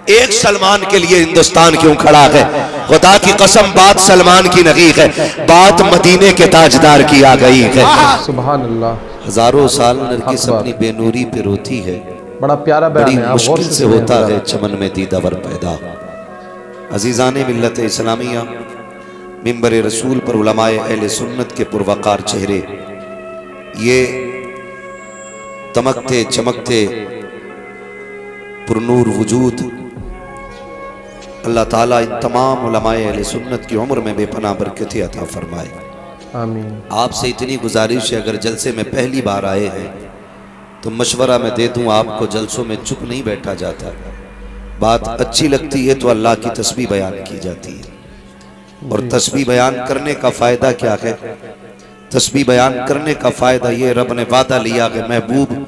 एक सलमान के लिए हिंदुस्तान क्यों खड़ा है? खुदा की कसम बात सलमान की नहीं है, बात मदीने के ताजदार की आ गई है। सुभान अल्लाह। हजारों साल नरगिस अपनी बेनूरी पे रोती है, बड़ा प्यारा बयान बड़ी है, मुश्किल से होता है चमन में दीदावर पैदा। अजीज़ान मिल्लत इस्लामिया, मिंबर रसूल पर उलमाए अहले सुन्नत के पुरवकार चेहरे, ये दमकते चमकते पुरनूर वजूद, अल्लाह ताला इन तमाम उलमाए अहले सुन्नत की उम्र में बेपनाह बरकतें अता फरमाए। आमीन। आपसे इतनी गुजारिश है, अगर जलसे में पहली बार आए हैं तो मशवरा मैं दे दूं आपको, जलसों में चुप नहीं बैठा जाता। बात अच्छी लगती है तो अल्लाह की तस्बीह बयान की जाती है, और तस्बीह बयान करने का फ़ायदा क्या है? तस्बीह बयान करने का फ़ायदा ये, रब ने वादा लिया कि महबूब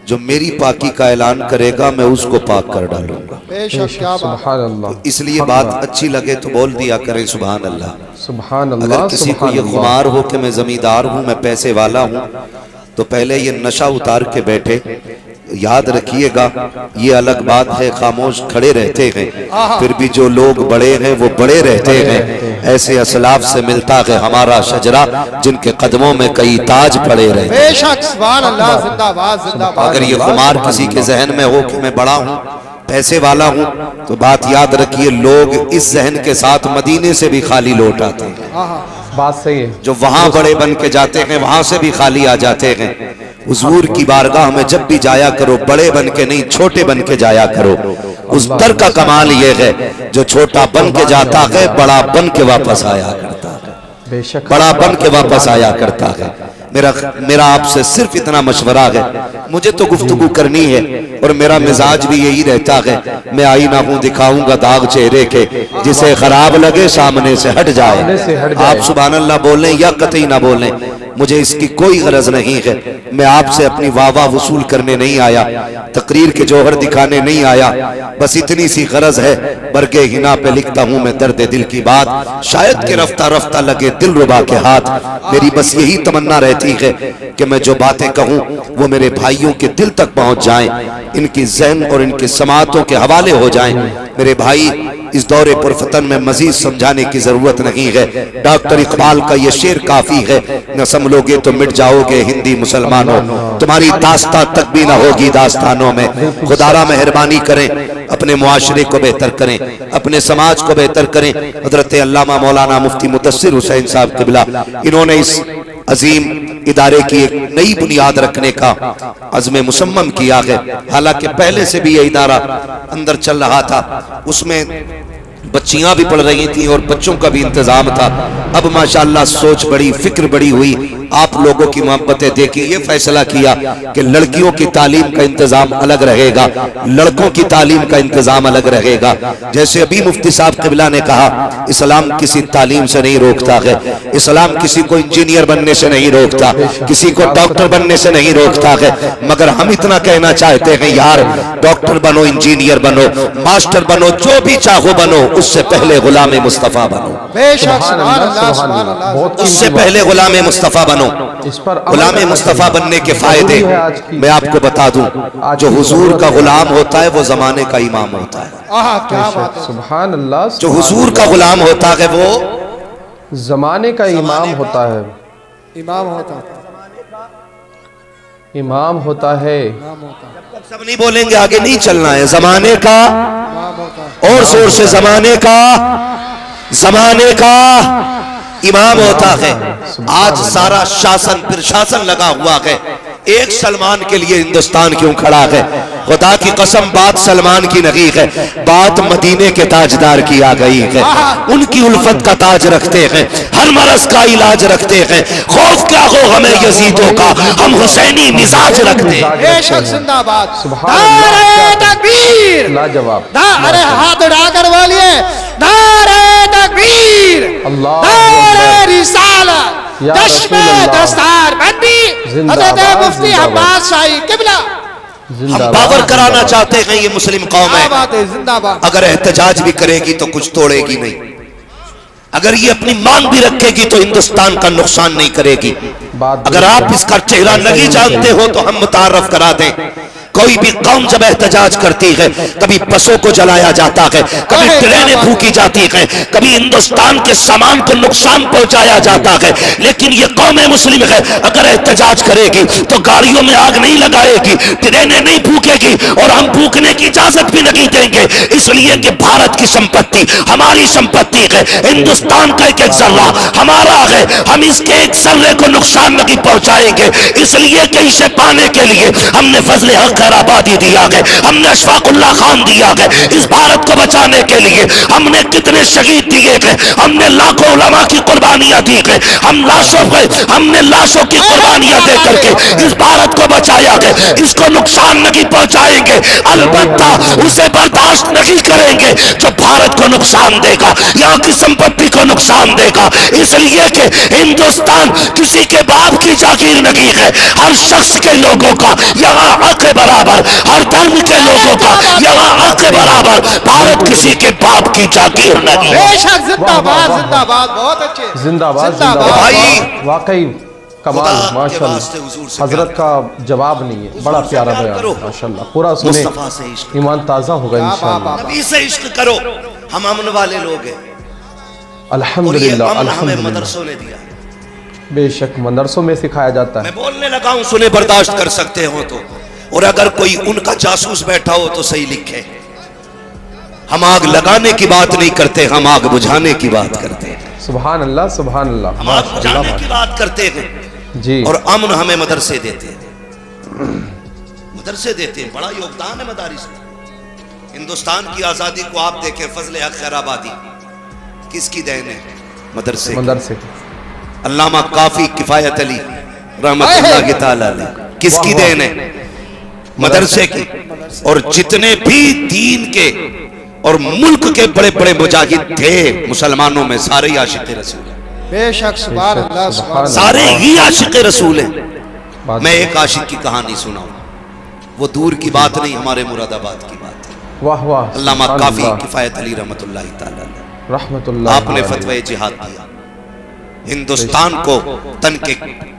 जो मेरी पाकी का ऐलान करेगा मैं उसको पाक कर डालूंगा। सुभान अल्लाह। तो इसलिए बात अच्छी लगे तो बोल दिया करें सुभान अल्लाह। सुभान अल्लाह। अगर किसी को ये खुमार हो कि मैं जमींदार हूँ, मैं पैसे वाला हूँ, तो पहले ये नशा उतार के बैठे। याद रखिएगा, ये अलग बात है खामोश खड़े रहते हैं, फिर भी जो लोग बड़े हैं वो बड़े रहते हैं। ऐसे असलाफ से मिलता है हमारा शजरा, जिनके कदमों में कई ताज पड़े रहते हैं। बेशक सुभान अल्लाह, जिंदाबाद जिंदाबाद। अगर ये खुमार किसी के जहन में हो कि मैं बड़ा हूँ, पैसे वाला हूँ, तो बात याद रखिए लोग इस जहन के साथ मदीने से भी खाली लौट आते हैं। बात सही है। जो वहां बड़े बन के जाते हैं वहां से भी खाली आ जाते हैं। हुजूर की बारगाह में जब भी जाया करो बड़े बन के नहीं, छोटे बन के जाया करो। उस दर का कमाल ये है, जो छोटा बन के जाता है बड़ा बन के वापस आया करता है, बेशक बड़ा बन के वापस आया करता है। मेरा आपसे सिर्फ इतना मशवरा है, मुझे तो गुफ्तगू करनी है और मेरा मिजाज भी यही रहता है, मैं आईना हूँ दिखाऊंगा दाग चेहरे के, जिसे खराब लगे सामने से हट जाए। आप सुभान अल्लाह बोलें या कतई ना बोलें, मुझे इसकी कोई गरज नहीं है। मैं आपसे अपनी वाह वसूल करने नहीं आया, तकरीर के जौहर दिखाने नहीं आया, बस इतनी सी गरज है, बरगे हिना पे लिखता हूँ मैं दर्द दिल की बात, शायद के रफ्ता रफ्ता लगे दिल रुबा के हाथ। मेरी बस यही तमन्ना रहती है कि मैं जो बातें कहूँ वो मेरे भाइयों के दिल तक पहुँच जाएं, इनकी ज़हन और इनकी समातों के हवाले हो जाएं। मेरे भाई, इस दौरे पुरफतन में मजीद समझाने की जरूरत नहीं है। डॉक्टर इकबाल का ये शेर काफी है, न समझोगे तो मिट जाओगे हिंदी मुसलमानों, तुम्हारी दास्तां तक भी ना होगी दास्तानों में। खुदारा मेहरबानी करें, अपने मुआशरे को बेहतर करें, अपने समाज को बेहतर करें। हजरत अल्लामा मौलाना मुफ्ती मुदस्सिर हुसैन साहब क़िबला, इन्होंने इस अजीम इदारे की एक नई बुनियाद रखने का अज़्म मुसम्मम किया है। हालांकि पहले से भी यह इदारा अंदर चल रहा था, उसमें बच्चियां भी पढ़ रही थी और बच्चों का भी इंतजाम था। अब माशाअल्लाह सोच बड़ी, फिक्र बड़ी हुई, आप लोगों की मोहब्बतें देखी, ये फैसला किया कि लड़कियों की तालीम का इंतजाम अलग रहेगा, लड़कों की तालीम का इंतजाम अलग रहेगा। जैसे अभी मुफ्ती साहब क़िबला ने कहा, इस्लाम किसी तालीम से नहीं रोकता है, इस्लाम किसी को इंजीनियर बनने से नहीं रोकता, किसी को डॉक्टर बनने से नहीं रोकता है, मगर हम इतना कहना चाहते हैं यार, डॉक्टर बनो, इंजीनियर बनो, मास्टर बनो, जो भी चाहो बनो, उससे पहले गुलाम मुस्तफा बनो। उससे पहले गुलाम मुस्तफा बनो। गुलाम मुस्तफा बनने के फायदे मैं आपको बता दूं, जो हुजूर का गुलाम होता है वो जमाने का इमाम होता है। सुभान अल्लाह। जो हुजूर का गुलाम होता है वो जमाने का इमाम होता है। इमाम होता है, इमाम होता है। सब नहीं बोलेंगे, आगे नहीं चलना है। जमाने का और जोर से, जमाने का इमाम होता है। आज सारा शासन प्रशासन लगा हुआ है, एक सलमान के लिए हिंदुस्तान क्यों खड़ा है? खुदा की कसम बात सलमान की नहीं है, बात मदीने के ताजदार की आ गई है। उनकी उल्फत का ताज रखते हैं, हर मरज का इलाज रखते हैं। खौफ क्या हो हमें यजीदों का, हम हुसैनी मिजाज रखते हैं। बेशक जिंदाबाद। सुभान तकबीर, लाजवाब। अरे हाथ उठाकर बोलिए नारे तकबीर, अल्लाह नारे रिसालत, चश्मे दस्तार बंदी, हज़रत मुफ्ती अब्बास शाही क़िबला। हम बावर कराना चाहते हैं ये मुस्लिम कौम है, जिंदाबाद। अगर एहतजाज भी करेगी तो कुछ तोड़ेगी नहीं, अगर ये अपनी मांग भी रखेगी तो हिंदुस्तान का नुकसान नहीं करेगी। अगर आप इसका चेहरा नहीं जानते हो तो हम मुतारफ करा दें। कोई भी कौम जब एहतजाज करती है, कभी बसों को जलाया जाता है, कभी ट्रेनें फूकी जाती है, कभी हिंदुस्तान के सामान को नुकसान पहुंचाया जाता है, लेकिन ये कौम मुस्लिम है अगर एहतजाज करेगी तो गाड़ियों में आग नहीं लगाएगी, ट्रेनें नहीं फूकेगी और हम फूकने की इजाजत भी नहीं देंगे। इसलिए कि भारत की संपत्ति हमारी संपत्ति है, हिंदुस्तान का एक एक जर्रा हमारा है, हम इसके एक जर्रे को नुकसान नहीं पहुंचाएंगे। इसलिए कि इसे पाने के लिए हमने फजले हक आबादी दिया है, हमने अशफाकुल्लाह खान दिया है, इस भारत को बचाने के लिए हमने कितने शहीद दिए हैं, हमने लाखों उलमा की कुर्बानियां दी है, हमने लाशों की कुर्बानियां दे करके इस भारत को बचाया है। इसको नुकसान नहीं पहुंचाएंगे, अलबत्ता उसे बर्दाश्त नहीं करेंगे जो भारत को नुकसान देगा, यहाँ की संपत्ति को नुकसान देगा। इसलिए कि हिंदुस्तान किसी के बाप की जागीर नहीं है, हर शख्स के लोगों का यहाँ हक है बराबर, हर धर्म के लोगों का यहाँ हक है बराबर। भारत किसी के बाप की जागीर नहीं। बेशक, जिंदाबाद जिंदाबाद, बहुत अच्छे, जिंदाबाद जिंदाबाद। जिंदाबाद। वाकई कमाल, माशाल्लाह। हजरत का जवाब नहीं है, बड़ा प्यारा बयान माशाल्लाह। पूरा सुने, ईमान ताज़ा होगा इंशाअल्लाह। नबी से इश्क करो, हम अमन वाले लोग हैं। अल्हम्दुलिल्लाह, हमें अल्हम्दुलिल्लाह। मदरसों ने दिया, बेशक मदरसों में सिखाया जाता है। मैं बोलने लगा हूं, सुने बर्दाश्त कर सकते हो तो, और अगर कोई उनका जासूस बैठा हो तो सही लिखे। हम आग लगाने की बात नहीं करते, हम आग बुझाने की बात करते हैं। सुभान अल्लाह, सुभान अल्लाह। हम आग बुझाने की बात करते हैं जी। और अमन हमें मदरसे देते हैं, मदरसे देते हैं। बड़ा योगदान है मदारिस में। हिंदुस्तान की आजादी को आप देखें, फजले हक खैराबादी किसकी देन है? मदरसे, मदरसे। अल्लामा काफी किफायत अली रहमतुल्लाह तआला अलैह किसकी देन है? मदरसे की। और जितने भी दीन के और मुल्क के बड़े बड़े मुजाहिद थे मुसलमानों में, सारे ही आशिक़ रसूल हैं। बेशक, सुभान अल्लाह, सुभान अल्लाह। सारे ही आशिक़ रसूल हैं। मैं एक आशिक की कहानी सुनाऊं, वो दूर की बात नहीं, हमारे मुरादाबाद की बात है। वाह वाह। अल्लामा काफी किफायत अली रहमतुल्लाह तआला अलैह, रहमतुल्लाह, आपने फतवा जिहाद दिया, हिंदुस्तान को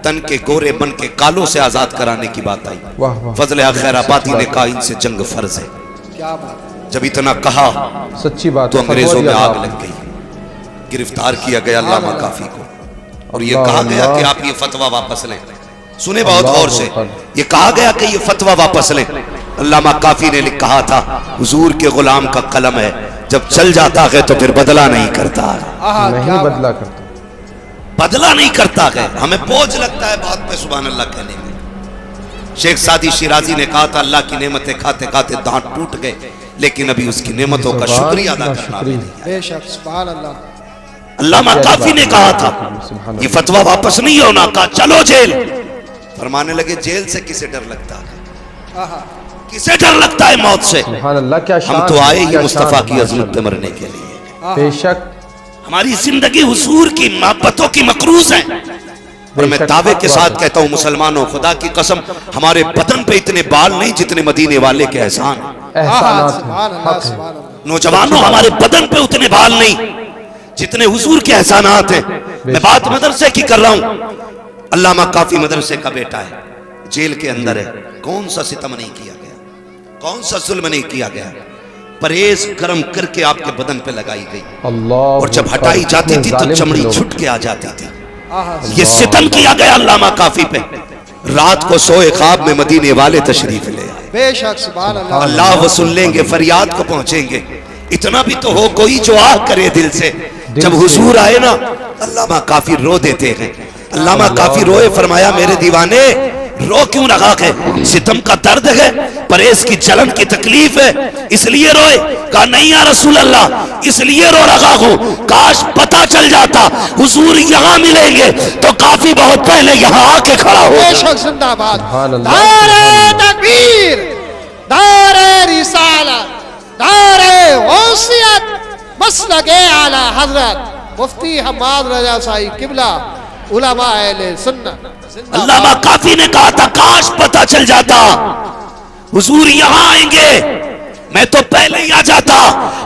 तन के गोरे बन के कालों से आजाद कराने की बात आई। वाह वाह। फजले हक खैराबादी ने कहा इनसे जंग फर्ज है। क्या बात। जब इतना कहा सच्ची बात तो है, अंग्रेजों में आग फतवा लग गई, गिरफ्तार किया गया अल्लामा काफी को, और ये कहा गया कि आप ये फतवा वापस लें। सुने बहुत गौर से, ये कहा गया कि ये फतवा वापस लें। अल्लामा काफी ने कहा था, हुजूर के गुलाम का कलम है, जब चल जाता है तो फिर बदला नहीं करता, नहीं बदला करता, बदला नहीं करता है। हमें बोझ लगता है बात पे सुभान अल्लाह कहने में। शेख सादी शिराजी ने कहा था, अल्लाह की नेमतें खाते खाते दांत टूट गए, लेकिन अभी उसकी नेमतों का शुक्रिया अदा करना नहीं आया। बेशक, सुभान अल्लाह। अल्लामा काफी ने कहा था ये फतवा वापस नहीं होना, कहा चलो जेल। फरमाने लगे, जेल से किसे डर लगता है? किसे डर लगता है मौत से? सुभान अल्लाह। क्या हम तो आए ही मुस्तफा की अज़मत पे मरने के लिए। बेशक, हमारी जिंदगी हुजूर की मोहब्बतों की मकरूज है। और मैं दावे के साथ कहता हूँ मुसलमानों, खुदा की कसम, हमारे बदन पे इतने बाल नहीं जितने मदीने वाले के एहसान। नौजवानों, हमारे बदन पे उतने बाल नहीं जितने हुजूर के एहसानात हैं। मैं बात मदरसे की कर रहा हूँ। अल्लामा काफी मदरसे का बेटा है, जेल के अंदर है। कौन सा सितम नहीं किया गया, कौन सा जुल्म नहीं किया गया। परहेज गर्म करके आपके बदन पे लगाई गई, और जब हटाई जाती थी तो चमड़ी छुट के आ जाती थी। ये सितम किया गया अल्लामा काफी पे। रात को सोए ख्वाब में मदीने वाले तशरीफ ले आए। बेशक, सुभान अल्लाह। अल्लाह वो सुन लेंगे, फरियाद को पहुंचेंगे। इतना भी तो हो कोई जो आह करे दिल से। जब हुजूर आए ना, अल्लामा काफी रो देते हैं। अल्लामा काफी रोए, फरमाया मेरे दीवाने रो क्यों रहा है? सितम का दर्द है, परहेज की जलन की तकलीफ है, इसलिए रोए? कहा नहीं या रसूल अल्लाह, इसलिए रो रहा हूं, काश पता चल जाता हुजूर यहाँ मिलेंगे तो काफी बहुत पहले यहाँ आके खड़ा हो। बेशक, जिंदाबाद। नारे तकबीर, नारे रिसालत, नारे गौसियत, मसलके आला हजरत मुफ्ती हम्माद रजा साहिब किबला, उलमा अहले सुन्नत। अल्लामा काफी ने कहा था, काश पता चल जाता हुजूर यहाँ आएंगे, मैं तो पहले ही आ जाता।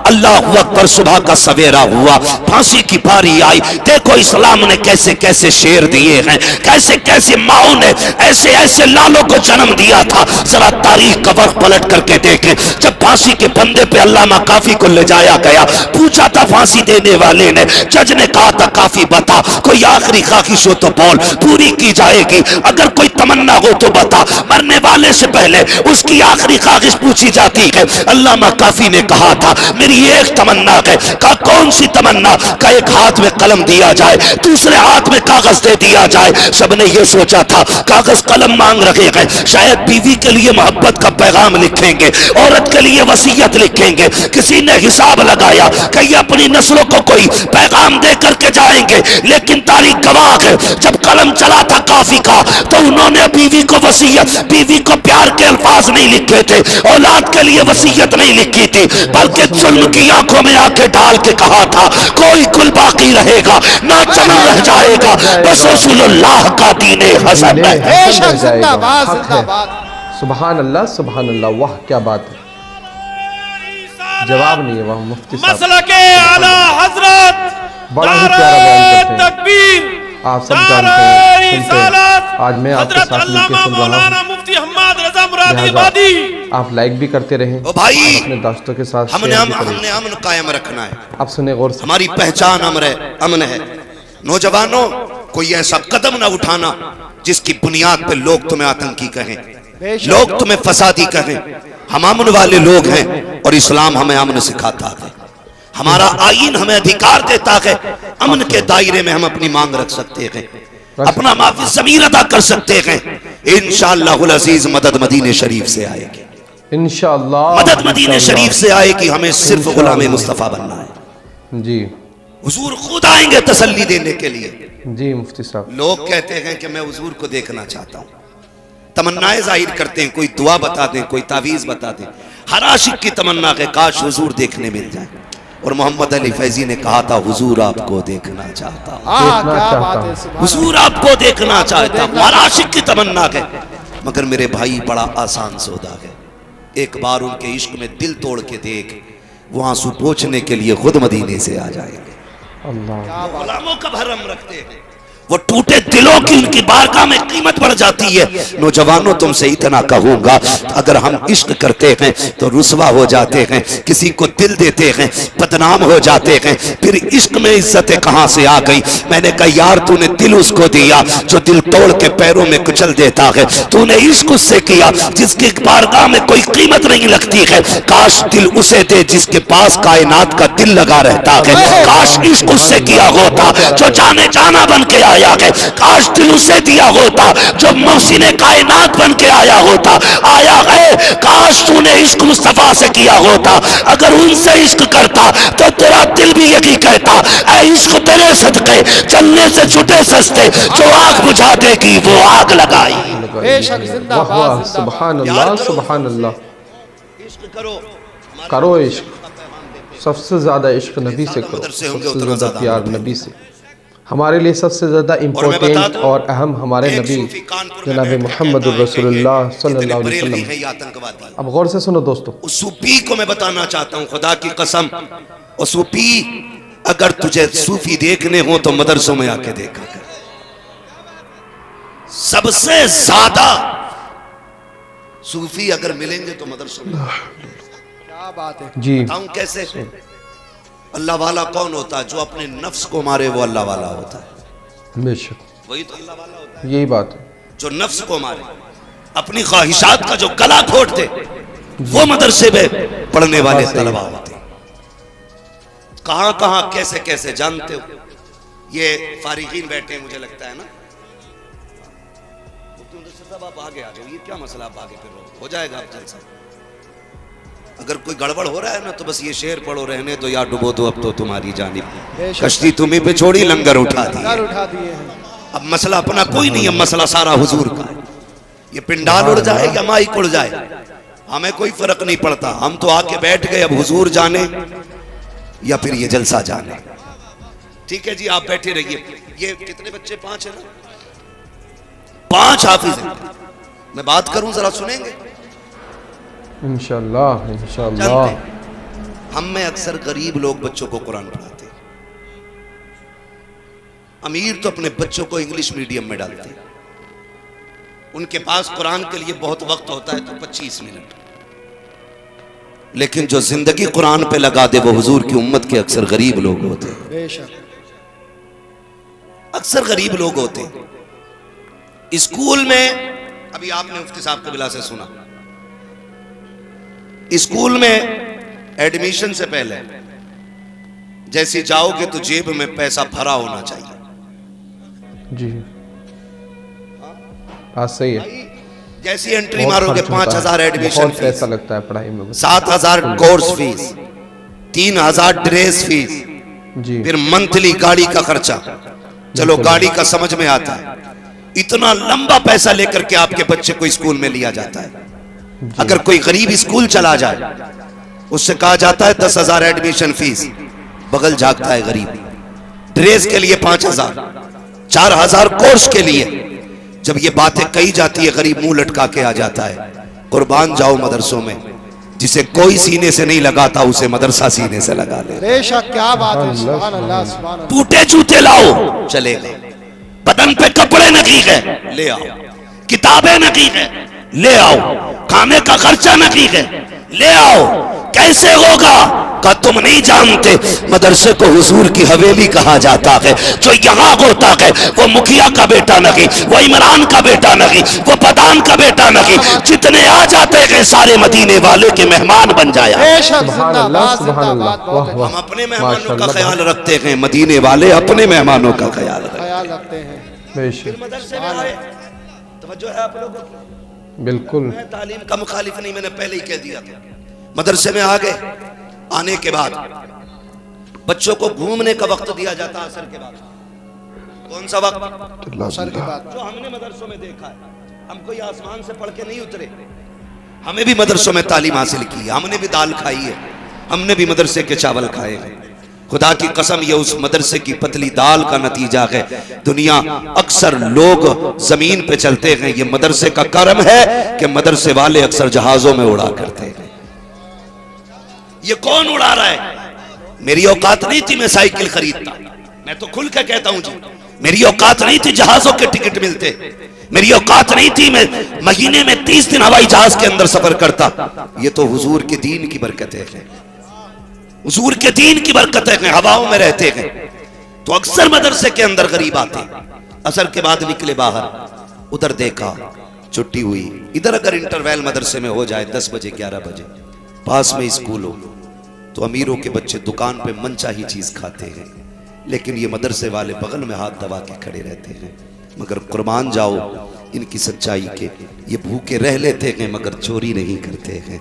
अल्लाह अकबर, सुबह का सवेरा हुआ, फांसी की बारी आई। देखो इस्लाम ने कैसे कैसे शेर दिए हैं, कैसे कैसे माओ ने ऐसे ऐसे लालों को जन्म दिया था। जरा तारीख का वक्त पलट करके देखें। जब फांसी के फंदे पे अल्लामा काफी को ले जाया गया, पूछा था फांसी देने वाले ने, जज ने कहा था काफी बता, कोई आखिरी ख्वाहिश हो तो बोल, पूरी की जाएगी। अगर कोई तमन्ना हो तो बता। मरने वाले से पहले उसकी आखिरी ख्वाहिश पूछी जाती है। अल्लामा काफी ने कहा था मेरी एक तमन्ना है। कहा कौन सी तमन्ना? का एक हाथ में कलम दिया जाए, दूसरे हाथ में कागज दे दिया जाए। सबने ये सोचा था कागज कलम मांग रहे हैं, शायद बीवी के लिए मोहब्बत का पैगाम लिखेंगे, औरत के लिए वसीयत लिखेंगे। किसी ने हिसाब लगाया कि अपनी नस्लों को कोई पैगाम दे करके जाएंगे, लेकिन तारीख गवाह है जब कलम चला था काफी का तो उन्होंने बीवी को वसीयत, बीवी को प्यार के अल्फाज नहीं लिखे थे, औलाद के लिए वसीयत नहीं लिखी थी, बल्कि जुल्म की आंखों में आंखें डाल के कहा था कोई कुल बाकी रहेगा ना चला रह जाएगा, बस रसूलुल्लाह का दीने हसन है। बेशक जिंदाबाद जिंदाबाद। सुभान अल्लाह सुभान अल्लाह, वाह क्या बात है। जवाब नहीं है वहाँ मुफ्ती साहब। मसलके आला हजरत, बड़ा ही प्यारा बयान करते हैं। तकबीर, आप सब जानते हैं, सुनते हैं। रिसालत, आज मैं आपके हजरत साथ मिलकर अल्लामा सुन रहा मौलाना हूँ। मुफ्ती हम्माद रजा मुरादी लिहाजा आबादी। आप लाइक भी करते रहें, ओ भाई, अपने दोस्तों के साथ हमने शेयर भी करें। हमने अमन कायम रखना है। आप सुने गौर से। हमारी पहचान अमन है। नौजवानों, कोई ऐसा कदम ना उठाना जिसकी बुनियाद पे लोग तुम्हें आतंकी कहें, लोग तुम्हें फसादी कहें। हम अमन वाले लोग हैं और इस्लाम हमें अमन सिखाता है। हमारा आईन हमें अधिकार देता है, अमन के दायरे में हम अपनी मांग रख सकते हैं, अपना माफी ज़मीर अदा कर सकते हैं। इंशाअल्लाहुल अज़ीज़ मदद मदीने शरीफ से आएगी, इंशाअल्लाह मदद मदीने शरीफ से आएगी। हमें सिर्फ गुलाम मुस्तफ़ा बनना है। जी हुजूर खुद आएंगे तसल्ली देने के लिए। जी मुफ्ती साहब। लोग कहते हैं कि मैं हुजूर को देखना चाहता हूं, तमन्नाएं जाहिर करते हैं, कोई दुआ बता दें, कोई तावीज बता दें। हर आशिक की तमन्ना है काश हुजूर देखने मिल जाए। और मोहम्मद अली फैजी ने कहा था हुजूर आपको देखना चाहता हूं, क्या बात है, सुभान हुजूर आपको देखना चाहता हूं। हर आशिक की तमन्ना है। मगर मेरे भाई बड़ा आसान सौदा है। एक बार उनके इश्क में दिल तोड़ के देख, वो आंसू पोंछने के लिए खुद मदीने से आ जाएंगे। अल्लाह, गुलामों का भरम रखते हैं, वो टूटे दिलों की उनकी बारगाह में कीमत बढ़ जाती है। नौजवानों, तुमसे इतना कहूंगा, अगर हम इश्क करते हैं तो रुसवा हो जाते हैं, किसी को दिल देते हैं बदनाम हो जाते हैं, फिर इश्क में इज्जतें कहां से आ गई। मैंने कहा यार तूने दिल उसको दिया जो दिल तोड़ के पैरों में कुचल देता है, तूने इश्क उससे किया जिसकी बारगाह में कोई कीमत नहीं लगती है। काश दिल उसे दे जिसके पास कायनात का दिल लगा रहता है। काश इश्क उससे किया होता जो जाने जाना बन के आया है। काश दिल उसे दिया होता जो मौसीने कायनात बन के आया होता, आया है। काश तूने इश्क मुस्तफा से किया होता। अगर उनसे इश्क करता तो तेरा दिल भी यही कहता, ऐ इश्क तेरे सदके चलने से छुटे सस्ते, जो आग बुझा देगी वो आग लगाई। बेशक जिंदाबाद वाह, जिंदाबाद। सुभान अल्लाह सुभान अल्लाह। इश्क करो, करो इश्क, सबसे ज्यादा इश्क नबी से करो, सबसे ज्यादा प्यार नबी से। हमारे लिए सबसे ज्यादा इम्पोर्टेंट और अहम हमारे नबी जनाब मोहम्मद रसूलुल्लाह सल्लल्लाहु अलैहि वसल्लम। अब गौर से सुनो दोस्तों, उस सूफी को मैं बताना चाहता हूं, खुदा की कसम, और सूफी अगर तुझे सूफी देखने हो तो मदरसों में आके देखा कर। सबसे ज्यादा सूफी अगर मिलेंगे तो मदरसों में। क्या बात है। जी बताऊं कैसे? अल्लाह वाला कौन होता है? जो अपने नफ्स को मारे वो अल्लाह वाला होता है। बेशक, वही तो अल्लाह वाला होता है, यही बात है। जो नफ्स को मारे, अपनी ख्वाहिशात का जो गला घोट दे, वो मदरसे में पढ़ने वाले तलबा होते हैं। कहां कहां कैसे कैसे जानते हो? ये फारिगीन बैठे हैं, मुझे लगता है ना। साहब आप आगे आ जाओ, ये क्या मसला, आप आगे फिर हो जाएगा आप जलसा। अगर कोई गड़बड़ हो रहा है ना तो बस ये शेर पढ़ो, रहने दो या डुबो दो, अब तो तुम्हारी जानिब कश्ती तुम्ही पे छोड़ी, लंगर उठा दिए हैं। अब मसला अपना कोई नहीं है, मसला सारा हुजूर का है। ये पिंडाल उड़ जाए या माइक उड़ जाए, हमें कोई फर्क नहीं पड़ता। हम तो आके बैठ गए, अब हुजूर जाने या फिर ये जलसा जाने। ठीक है जी, आप बैठे रहिए। ये कितने बच्चे? 5 है ना? 5 हाफिज हैं। मैं बात करूं जरा सुनेंगे? इंशाअल्लाह इंशाअल्लाह। हम में अक्सर गरीब लोग बच्चों को कुरान पढ़ाते हैं, अमीर तो अपने बच्चों को इंग्लिश मीडियम में डालते हैं। उनके पास कुरान के लिए बहुत वक्त होता है तो 25 मिनट, लेकिन जो जिंदगी कुरान पे लगा दे वो हुजूर की उम्मत के अक्सर गरीब लोग होते हैं। बेशक अक्सर गरीब लोग होते हैं। स्कूल में, अभी आपने मुफ्ती साहब कबिला से सुना, स्कूल में एडमिशन से पहले जैसे जाओगे तो जेब में पैसा भरा होना चाहिए। जी बात सही है। जैसी एंट्री मारोगे 5,000 एडमिशन फीस, पैसा लगता है पढ़ाई में, 7,000 कोर्स फीस, 3,000 ड्रेस फीस, जी फिर मंथली गाड़ी का खर्चा। चलो गाड़ी का समझ में आता है, इतना लंबा पैसा लेकर के आपके बच्चे को स्कूल में लिया जाता है। अगर कोई गरीब स्कूल चला जाए, उससे कहा जाता है 10,000 एडमिशन फीस, बगल झांकता है गरीब। ड्रेस के लिए 5,000, 4,000 कोर्स के लिए। जब ये बातें कही जाती है, गरीब मुंह लटका के आ जाता है। कुर्बान जाओ मदरसों में, जिसे कोई सीने से नहीं लगाता उसे मदरसा सीने से लगा ले। बेशक क्या बात है, सुभान अल्लाह सुभान अल्लाह। टूटे जूते लाओ चलेगा, बदन पे कपड़े नकीक है ले आओ, किताबें नकीक है ले आओ, खाने का खर्चा नकीक है ले आओ। कैसे होगा? का तुम नहीं जानते मदरसे को हुजूर की हवेली कहा जाता है। जो यहाँ होता है वो मुखिया का बेटा नहीं, वो इमरान का बेटा नहीं, वो प्रधान का बेटा नहीं, जितने आ जाते हैं सारे मदीने वाले के मेहमान बन जाया। सुभान अल्लाह, सुभान अल्लाह, वाह वाह। हम अपने मेहमानों का ख्याल रखते हैं, मदीने वाले अपने मेहमानों का ख्याल रखते हैं। बेशक मदरसे में आए, तवज्जो है आप लोगों की? बिल्कुल। मैं तालीम का मुखालिफ नहीं, मैंने पहले ही कह दिया था। मदरसे में आ गए, आने के बाद बच्चों को घूमने का वक्त दिया जाता है असर के बाद। कौन सा वक्त? असर के बाद। जो हमने मदरसों में देखा है, हम कोई आसमान से पढ़ के नहीं उतरे, हमें भी मदरसों में तालीम हासिल की है, हमने भी दाल खाई है, हमने भी मदरसे के चावल खाए हैं। खुदा की कसम, ये उस मदरसे की पतली दाल का नतीजा है। दुनिया अक्सर लोग जमीन पे चलते हैं, ये मदरसे का करम है कि मदरसे वाले अक्सर जहाजों में उड़ा करते हैं। ये कौन उड़ा रहा है? मेरी औकात नहीं थी मैं साइकिल खरीदता, मैं तो खुल के कहता हूं जी, मेरी औकात नहीं थी जहाजों के टिकट मिलते, मेरी औकात नहीं थी मैं महीने में 30 दिन हवाई जहाज के अंदर सफर करता। ये तो हुजूर के दीन की बरकतें हैं, हुजूर के दीन की बरकतें हैं, हवाओं में रहते हैं। तो अक्सर मदरसे के अंदर गरीब आते, असर के बाद निकले बाहर, उधर देखा छुट्टी हुई, इधर अगर इंटरवल मदरसे में हो जाए 10 बजे 11 बजे, पास में स्कूल हो, तो अमीरों के बच्चे दुकान पे मनचाही चीज खाते हैं, लेकिन ये मदरसे वाले बगल में हाथ दबा के खड़े रहते हैं। मगर कुर्बान जाओ इनकी सच्चाई के, ये भूखे रह लेते हैं मगर चोरी नहीं करते हैं,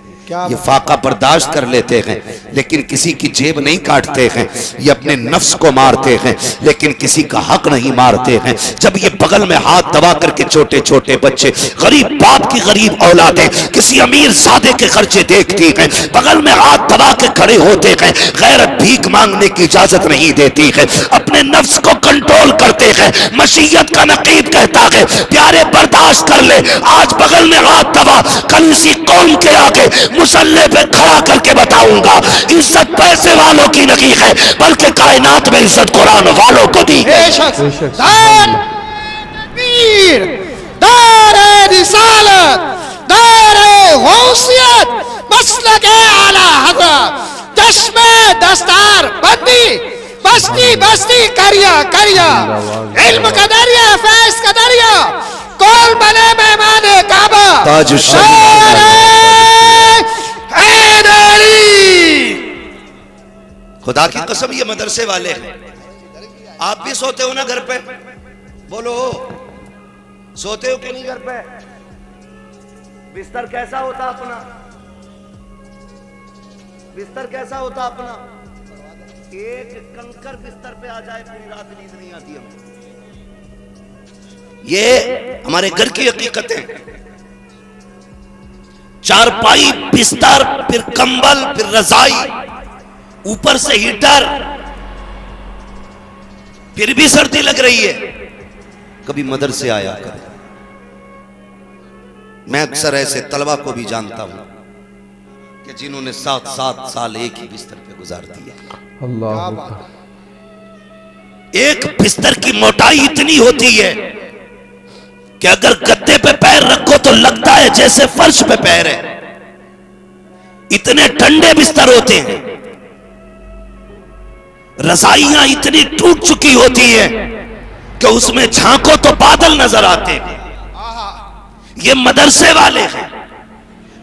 ये फाका बर्दाश्त कर लेते हैं लेकिन किसी की जेब नहीं काटते हैं, ये अपने नफ्स को मारते हैं लेकिन किसी का हक नहीं मारते हैं। जब ये बगल में हाथ दबा करके छोटे छोटे बच्चे, गरीब बाप की गरीब औलादें किसी अमीर सादे के खर्चे देखती हैं, बगल में हाथ दबा के खड़े होते हैं, गैरत भीख मांगने की इजाजत नहीं देती है, अपने नफ्स को कंट्रोल करते हैं। मशीयत का नकीब कहता है प्यारे बर्दाश्त कर ले, आज बगल में हाथ दबा, कल इसी कौम के आगे मुसल्ले पे खड़ा करके बताऊंगा इज्जत पैसे वालों की नहीं है बल्कि कायनात में इज्जत कुरान वालों को दी है। दस्तार बंदी बस्ती बस्ती करिया करिया, इल्म का दरिया फैज का दरिया, कौन बने मेहमान काबा, खुदा की कसम ये मदरसे वाले हैं। आप भी सोते हो ना घर पे? बोलो, सोते हो कि नहीं घर पे? बिस्तर कैसा होता अपना? बिस्तर कैसा होता अपना? एक कंकर बिस्तर पे आ जाए पूरी रात नींद नहीं आती हमको। ये हमारे घर की हकीकत है। चारपाई, बिस्तर, फिर कंबल, फिर रजाई, ऊपर से हीटर, फिर भी सर्दी लग रही है। कभी मदरसे आया कर। मैं अक्सर ऐसे तलबा को भी जानता हूं कि जिन्होंने 7 साल एक ही बिस्तर पे गुजार दिया। अल्लाह अकबर। एक बिस्तर की मोटाई इतनी होती है कि अगर गद्दे पे पैर रखो तो लगता है जैसे फर्श पे पैर है। इतने ठंडे बिस्तर होते हैं। रजाइयां इतनी टूट चुकी होती हैं कि उसमें झांको तो बादल नजर आते हैं। ये मदरसे वाले हैं।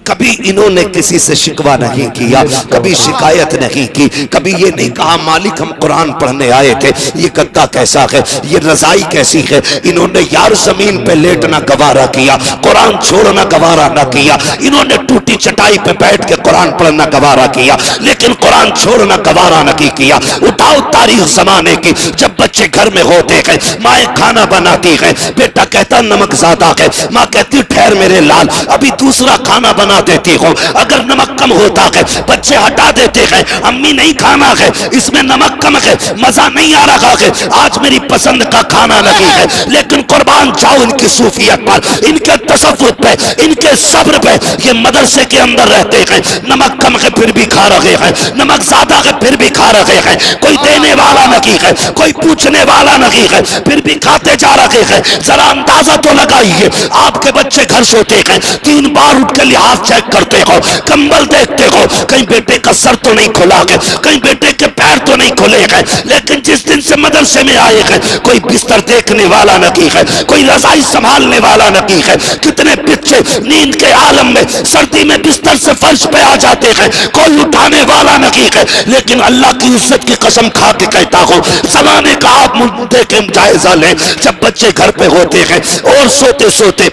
कभी इन्होंने किसी से शिकवा नहीं किया, कभी शिकायत नहीं की, कभी ये नहीं कहा मालिक हम कुरान पढ़ने आए थे, ये गद्दा कैसा है, ये रजाई कैसी है। इन्होंने यार जमीन पे लेटना गवारा किया, कुरान छोड़ना गवारा ना किया। इन्होंने टूटी चटाई पे बैठ के कुरान पढ़ना गवारा किया, लेकिन कुरान छोड़ना गवारा नहीं किया। उठाओ तारीख जमाने की, जब बच्चे घर में होते हैं, माए खाना बनाती है, बेटा कहता नमक ज्यादा है, माँ कहती ठहर मेरे लाल अभी दूसरा खाना बना देती हूँ। अगर नमक कम होता है बच्चे हटा देते हैं, अम्मी नहीं खाना है, इसमें नमक कम है, मजा नहीं आ रहा है, आज मेरी पसंद का खाना नहीं है। लेकिन कुर्बान जाओ इनकी सूफियत पर, इनके तसव्वुफ पे, इनके सब्र पे। ये मदरसे के अंदर रहते हैं, नमक कम है फिर भी खा रहे हैं, नमक ज्यादा है फिर भी खा रहे हैं। कोई देने वाला नहीं है, कोई पूछने वाला नहीं है, फिर भी खाते जा रहे हैं। जरा अंदाजा तो लगाइए, आपके बच्चे घर सोते हैं, 3 बार उठ के लिहाज चेक करते हो, कंबल देखते हो, कहीं बेटे का सर तो नहीं खुला है, कहीं बेटे के पैर तो नहीं खुले हैं। लेकिन जिस दिन से मदरसे में आए हैं, कोई बिस्तर देखने वाला नहीं है, कोई रजाई संभालने वाला नहीं है। कितने बच्चे नींद के आलम में सर्दी में बिस्तर से फर्श पे आ जाते हैं, कोई उठाने वाला नहीं है। लेकिन अल्लाह की इज्जत की कसम खा के कहता हूं, जमाने का आप मुद्दे के जायजा लें। जब बच्चे घर पे होते हैं और सोते सोते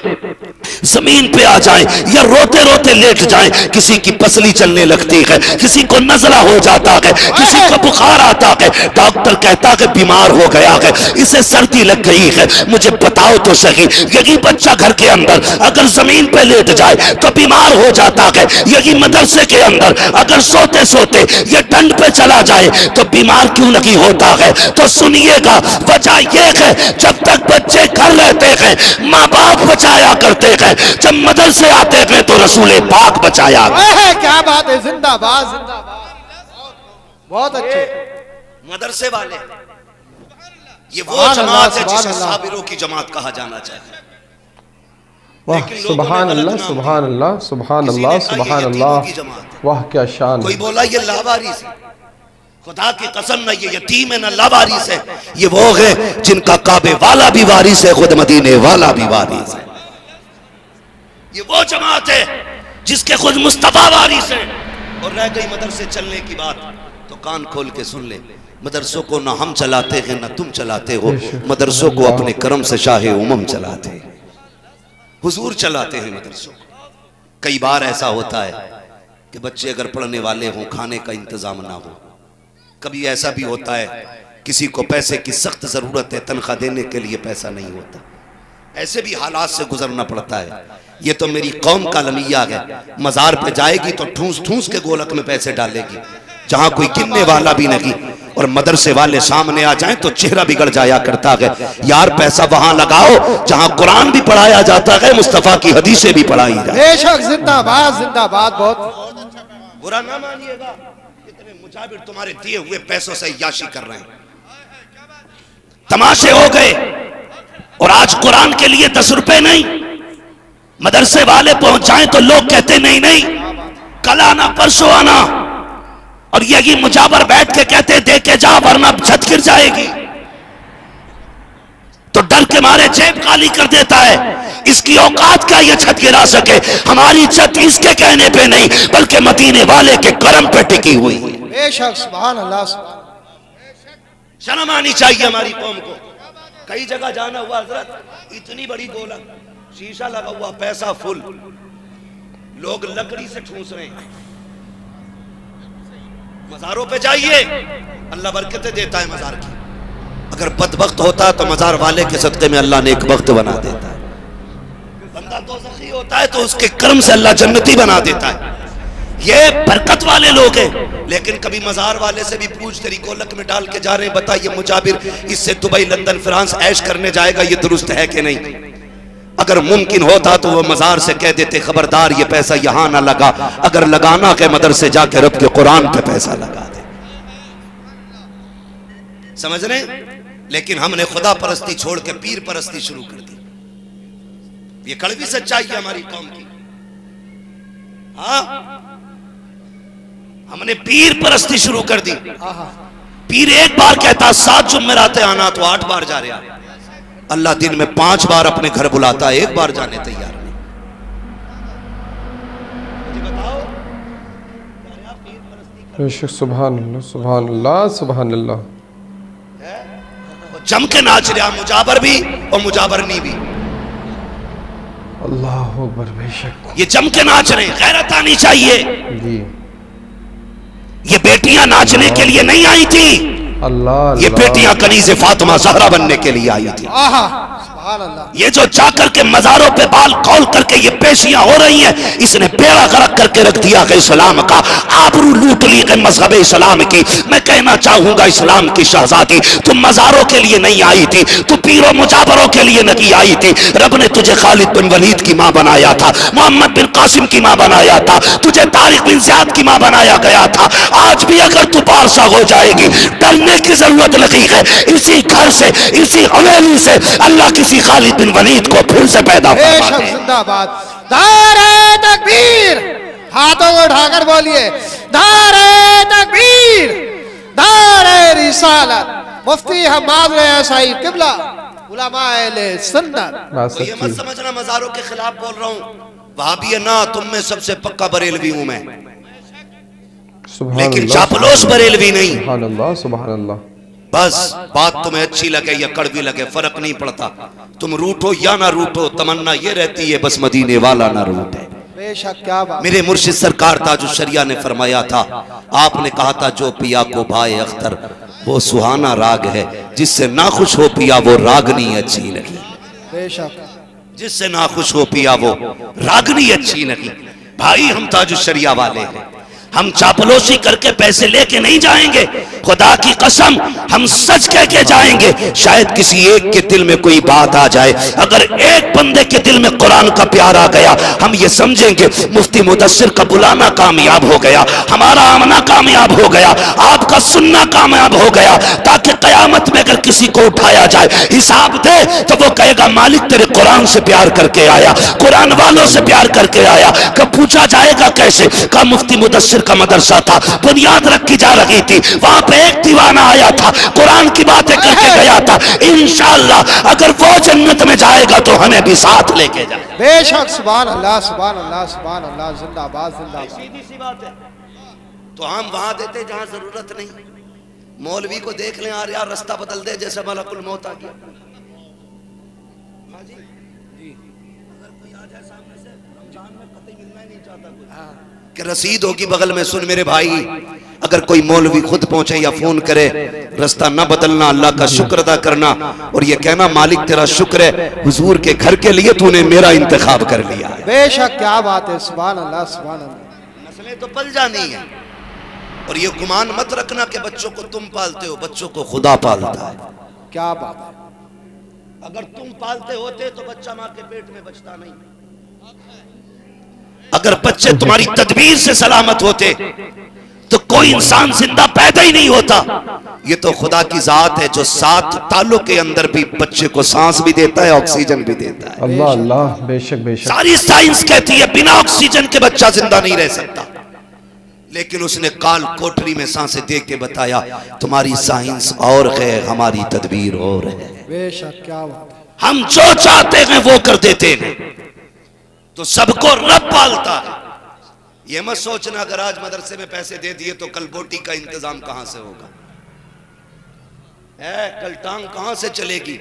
जमीन पे आ जाएं या रोते रोते लेट जाएं, किसी की पसली चलने लगती है, किसी को नजला हो जाता है, किसी को बुखार आता है, डॉक्टर कहता है बीमार हो गया है, इसे सर्दी लग गई है। मुझे बताओ तो सही, यही बच्चा घर के अंदर अगर जमीन पे लेट जाए तो बीमार हो जाता है, यही मदरसे के अंदर अगर सोते सोते ये ठंड पे चला जाए तो बीमार क्यों नहीं होता है? तो सुनिएगा, वजह यह है जब तक बच्चे घर रहते हैं माँ बाप बचाया करते हैं, जब मदरसे आते हैं तो रसूल पाक बचाया। क्या बात है, जिंदाबाद जिंदाबाद, बहुत अच्छे मदरसे वाले। ये वो जमात है जिसे साबिरों की जमात कहा जाना चाहिए। वाह सुभान अल्लाह सुभान अल्लाह सुभान अल्लाह सुभान अल्लाह, वाह क्या शान। कोई बोला ये लावारिस है, खुदा की कसम न ये यतीम है न लावारिस है। ये वो है जिनका काबे वाला भी वारिस है, खुद मदीने वाला भी वारिस है। ये वो जमात है जिसके खुद मुस्तफा वारिस है। और रह गई मदरसे चलने की बात तो कान खोल के सुन ले, मदरसों को ना हम चलाते हैं ना तुम चलाते हो, मदरसों को अपने करम से शाहे उमम चलाते हैं, हुजूर चलाते हैं मदरसों को। कई बार ऐसा होता है कि बच्चे अगर पढ़ने वाले हों खाने का इंतजाम ना हो, कभी ऐसा भी होता है किसी को पैसे की सख्त जरूरत है, तनख्वाह देने के लिए पैसा नहीं होता, ऐसे भी हालात से गुजरना पड़ता है। ये तो मेरी कौम का लमिया है, मजार पे जाएगी तो ठूस ठूस के गोलक में पैसे डालेगी, जहां कोई गिनने वाला भी नहीं। और मदरसे वाले सामने आ जाएं तो चेहरा बिगड़ जाया करता है। यार पैसा वहां लगाओ जहां कुरान भी पढ़ाया जाता है, मुस्तफा की हदीसें भी पढ़ाई जाए। बेशक, जिंदाबाद जिंदाबाद, बहुत बुरा ना मानिएगा, इतने मुजाबिर तुम्हारे दिए हुए पैसों से याशी कर रहे हैं, तमाशे हो गए। और आज कुरान के लिए 10 रुपए नहीं, मदरसे वाले पहुंचाएं तो लोग कहते नहीं नहीं कल आना परसों आना, और यही मुजाबर बैठ के कहते दे के जा वरना छत गिर जाएगी। तो डर के मारे जेब खाली कर देता है। इसकी औकात क्या ये छत गिरा सके? हमारी छत इसके कहने पे नहीं बल्कि मदीने वाले के करम पे टिकी हुई। बेशक, सुभान अल्लाह। शर्म आनी चाहिए हमारी कौम को। कई जगह जाना हुआ हजरत, इतनी बड़ी गोला शीशा लगा हुआ, पैसा फुल, लोग लकड़ी से ठूस रहे हैं। मजारों पे जाइए, अल्लाह बरकतें देता है मजार की। अगर बदबख्त होता तो मजार वाले के सदक़े में अल्लाह ने एक वक्त बना देता है। बंदा दोज़खी होता है तो उसके कर्म से अल्लाह जन्नती बना देता है। ये बरकत वाले लोग हैं। लेकिन कभी मजार वाले से भी पूछ, तेरी गोलक में डाल के जा रहे हैं, बता ये मुजाबिर इससे दुबई लंदन फ्रांस ऐश करने जाएगा, ये दुरुस्त है कि नहीं? अगर मुमकिन होता तो वो मजार से कह देते खबरदार ये पैसा यहां ना लगा, अगर लगाना के मदरसे जाके रब के कुरान पे पैसा लगा दे। समझ रहे? लेकिन हमने खुदा परस्ती छोड़ के पीर परस्ती शुरू कर दी। ये कड़वी सच्चाई है हमारी कौम की। हाँ, हमने पीर परस्ती शुरू कर दी। पीर एक बार कहता 7 जुम्मेराते आना तो 8 बार जा रहा। अल्लाह दिन में 5 बार अपने घर बुलाता, एक बार जाने तैयार नहीं। सुभान अल्लाह, सुभान अल्लाह, सुभान अल्लाह। जम के नाच रहा मुजाबर भी और मुजाबरनी भी। अल्लाह अकबर। बेशक ये जम के नाच रहे, गैरत आनी चाहिए। जी, ये बेटियां नाचने के लिए नहीं आई थी, अल्लाह। ये बेटियां कनीज़े फातिमा ज़हरा बनने के लिए आई थी। ये जो जाकर के मजारों पे बाल कौल करके ये पेशियां हो रही हैं, इसने बेड़ा गर्क करके रख दिया कि इस्लाम का आबरू लूट ली कि मजहब इस्लाम की। मैं कहना चाहूंगा इस्लाम की शहजादी, तुम मजारों के लिए नहीं आई थी, तू पीरों मुजाबरों के लिए नहीं आई थी। रब ने तुझे खालिद बिन वलीद की मां बनाया था, मोहम्मद बिन कासिम की मां बनाया था, तुझे तारिक बिन ज़ियाद की मां बनाया गया था। आज भी अगर तू बादशाह हो जाएगी, डरने की जरूरत नहीं है। इसी घर से, इसी हवेली से अल्लाह किसी खालिद बिन वलीद को फिर से पैदा फरमाते हैं। जिंदाबाद। नारे तकबीर, हाथों को उठाकर बोलिए नारे तकबीर, नारे रिसालत। मुफ्ती हम्माद रज़ाई किबला, उलमा अहले सुन्नत। तो ये मत समझना मजारों के खिलाफ बोल रहा हूँ, वहाबी है ना, तुम में सबसे पक्का बरेलवी हूं मैं, लेकिन चापलोस बरेलवी नहीं। सुभान अल्लाह, सुभान अल्लाह। बस बात तुम्हें अच्छी लगे या कड़वी लगे फर्क नहीं पड़ता, तुम रूठो या ना रूठो, तमन्ना ये रहती है बस मदीने वाला ना रूठे। बेशक, क्या बात। मेरे मुर्शिद सरकार ताजुश शरिया ने फरमाया था, आपने कहा था जो पिया को भाई अख्तर वो सुहाना राग है, जिससे ना खुश हो पिया वो रागनी अच्छी लगी। बेशक, जिससे ना खुश हो पिया वो रागनी अच्छी लगी। भाई हम ताजुश शरिया वाले हैं, हम चापलोसी करके पैसे लेके नहीं जाएंगे, खुदा की कसम हम सच कह के जाएंगे। शायद किसी एक के दिल में कोई बात आ जाए, अगर एक बंदे के दिल में कुरान का प्यार आ गया, हम ये समझेंगे मुफ्ती मुदस्सिर का बुलाना कामयाब हो गया, हमारा आमना कामयाब हो गया, आपका सुनना कामयाब हो गया, ताकि कयामत में अगर किसी को उठाया जाए हिसाब दे तो वो कहेगा मालिक तेरे कुरान से प्यार करके आया, कुरान वालों से प्यार करके आया। कब पूछा जाएगा कैसे? का मुफ्ती मुदस्सिर का मदरसा था, बुनियाद रखी जा रही थी, वहां पे एक दीवाना आया था, कुरान की बातें करके गया था। इंशाअल्लाह अगर वो जन्नत में जाएगा तो हमें भी साथ लेके जाए। बेशक, सुभान अल्लाह, सुभान अल्लाह, सुभान अल्लाह। जिंदाबाद, जिंदाबाद। सीधी सी बात है। तो हम वहां देते जहां जरूरत नहीं। मौलवी को देख लें, यार यार रास्ता बदल दे जैसे मलकुल मौत आ गया। कि रसीद होगी बगल में, सुन मेरे भाई, अगर कोई मौलवी खुद पहुंचे या फोन करे, रास्ता ना बदलना, अल्लाह का शुक्र अदा करना और ये कहना मालिक तेरा शुक्र है हुजूर के घर के लिए तूने मेरा इंतखाब कर लिया। बेशक, क्या बात है। सुभान अल्लाह, सुभान अल्लाह। नस्लें तो पल जानी है। और ये गुमान मत रखना कि बच्चों को तुम पालते हो, बच्चों को खुदा पालता है। क्या बात है। अगर तुम पालते होते तो बच्चा मां के पेट में बचता नहीं। अगर बच्चे तुम्हारी तदबीर से सलामत होते तो कोई इंसान जिंदा पैदा ही नहीं होता। ये तो खुदा की जात है जो 7 तालों के अंदर भी बच्चे को सांस भी देता है, ऑक्सीजन भी देता है। अल्लाह अल्लाह। बेशक, बेशक। सारी साइंस कहती है बिना ऑक्सीजन के बच्चा जिंदा नहीं रह सकता, लेकिन उसने काल कोठरी में सांसें दे के बताया तुम्हारी साइंस और है, हमारी तदबीर और है। बेशक, क्या बात है। हम जो चाहते हैं वो कर देते हैं, तो सबको रब पालता है। ये मत सोचना अगर आज मदरसे में पैसे दे दिए तो कल बोटी का इंतजाम कहां से होगा, कल टांग कहां से चलेगी।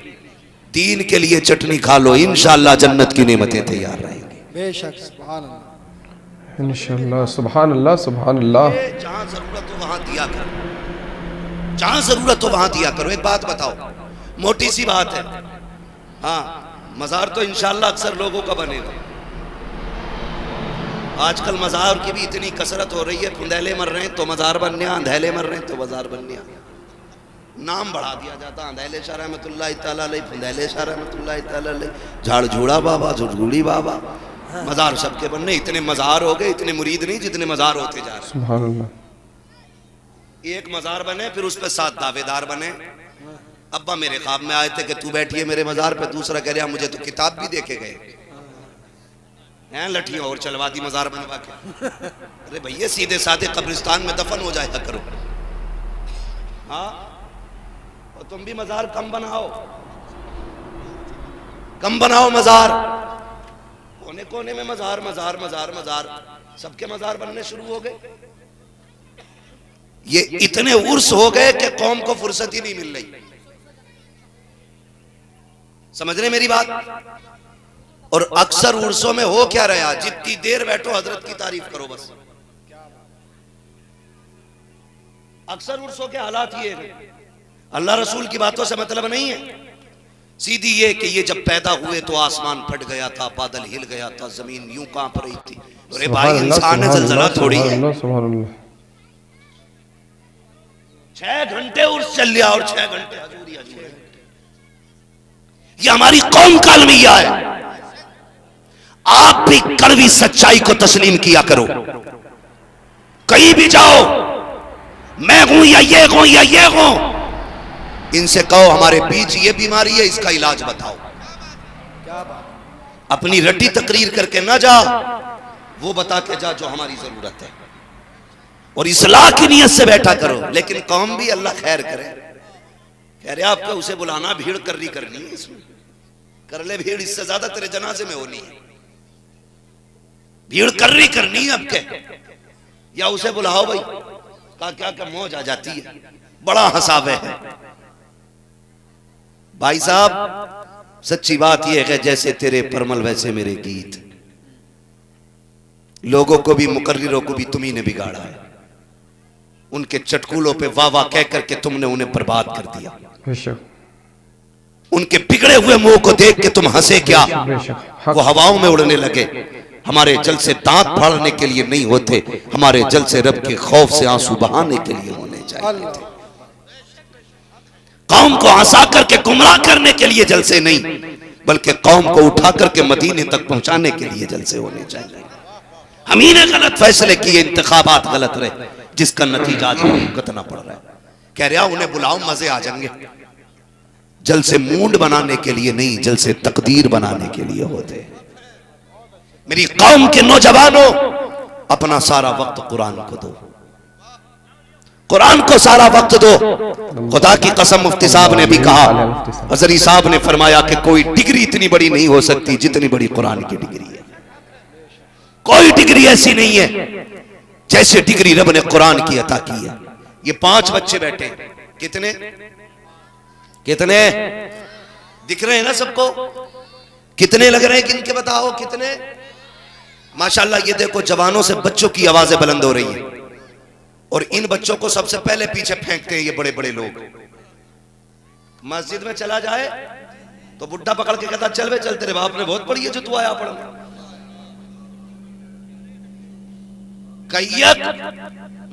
दीन के लिए चटनी खा लो, इंशाअल्लाह जन्नत की नेमतें तैयार रहेंगी। बेशक, सुभान अल्लाह, इंशाअल्लाह। सुभान अल्लाह, सुभान अल्लाह। जहां जरूरत हो वहां दिया करो, जहां जरूरत हो वहां दिया करो। एक बात बताओ, मोटी सी बात है, हाँ मजार तो इंशाअल्लाह अक्सर लोगों का बनेगा। आजकल मजार की भी इतनी कसरत हो रही है, फुंदेले मर रहे हैं तो मजार बनने, अंधेले मर रहे हैं तो मजार बनने। नाम बढ़ा दिया जाता, अंधैले शाह रहमतुल्लाह तआला अलैह, फंदैले शाह रहमतुल्लाह तआला अलैह, झाड़झूड़ा बाबा, झुड़झूड़ी बाबा, मज़ार सबके बनने। इतने मज़ार हो गए, इतने मुरीद नहीं जितने मज़ार होते जा रहे। सुभान अल्लाह। एक मज़ार बने, फिर उस पर 7 दावेदार बने। अब्बा मेरे ख्वाब में आए थे कि तू बैठिए मेरे मज़ार पे, दूसरा कह रहा मुझे तो किताब भी देके गए हैं, लठियां और चलवा दी मज़ार बनवा के। अरे भैया सीधे साधे कब्रिस्तान में दफन हो जाया करो। हाँ, और तुम भी मज़ार कम बनाओ, कम बनाओ मज़ार। कोने कोने में मज़ार मज़ार मज़ार मज़ार, सबके मज़ार बनने शुरू हो गए। ये इतने उर्स हो गए कि कौम को फुर्सत ही नहीं मिल रही। समझ रहे मेरी बात? और अक्सर उर्सों में हो क्या रहा, जितनी देर बैठो हजरत की तारीफ करो बस। अक्सर उर्सों के हालात ये हैं, अल्लाह रसूल की बातों से मतलब नहीं है, सीधी ये कि ये जब पैदा हुए तो आसमान फट गया था, बादल हिल गया था, जमीन यूं कांप रही थी। अरे भाई इंसान है, जलजला थोड़ी है। 6 घंटे उर्स चल लिया और 6 घंटे हजूरी हजूरी। ये हमारी कौम का अलमिया है। आप भी कड़वी सच्चाई को तस्लीम किया करो। कहीं भी जाओ, मैं हूं या ये हूं या ये हूं, इनसे कहो हमारे बीच ये बीमारी है, इसका इलाज बताओ। अपनी रटी तकरीर करके ना जा, वो बता के जा जो हमारी जरूरत है, और इस्लाह की नियत से बैठा करो। लेकिन कौम भी अल्लाह खैर करे, कह रहे आपको उसे बुलाना, भीड़ करनी है, इसमें कर ले भीड़, इससे ज्यादा तेरे जनाजे में होनी है। भीड़ करनी है अब के, या उसे बुलाओ भाई, क्या क्या मौज आ जाती है, बड़ा हंसावे है। भाई साहब सच्ची बात यह है, जैसे तेरे परमल वैसे मेरे गीत। लोगों को भी, मुकर्रिरों को भी तुम्ही ने बिगाड़ा है। उनके चटकुलों पे वाह वाह कह करके तुमने उन्हें बर्बाद कर दिया। उनके बिगड़े हुए मुंह को देख के तुम हंसे क्या, वो हवाओं में उड़ने लगे। हमारे जल से दांत फाड़ने के लिए नहीं होते, हमारे जल से रब के खौफ से आंसू बहाने के लिए होने चाहिए थे। कौम को हंसा करके गुमराह करने के लिए जलसे नहीं, बल्कि कौम को उठा करके मदीने तक पहुंचाने के लिए जलसे होने चाहिए। हम ही ने गलत फैसले किए, इंतखाबात गलत रहे, जिसका नतीजा आज भुगतना पड़ रहा है। कह रहा उन्हें बुलाओ, मजे आ जाएंगे। जलसे मूड बनाने के लिए नहीं, जलसे तकदीर बनाने के लिए होते। मेरी कौम के नौजवानों, अपना सारा वक्त कुरान को दो, कुरान को सारा वक्त दो। खुदा की कसम मुफ्ती साहब ने भी कहा, हज़री साहब ने फरमाया कि कोई डिग्री इतनी बड़ी नहीं हो सकती जितनी बड़ी कुरान की डिग्री है। कोई डिग्री ऐसी नहीं है जैसे डिग्री रब ने कुरान की अता की है। ये 5 बच्चे बैठे, कितने कितने दिख रहे हैं ना सबको? कितने लग रहे हैं, किनके बताओ कितने? माशाल्लाह ये देखो, जवानों से बच्चों की आवाजें बुलंद हो रही हैं, और इन बच्चों को सबसे पहले पीछे फेंकते हैं ये बड़े बड़े लोग। मस्जिद में चला जाए तो बुढ़ा पकड़ के कहता चल वे चल, तेरे बाप ने बहुत पढ़ी है जो तू आया पढ़ने। कैयत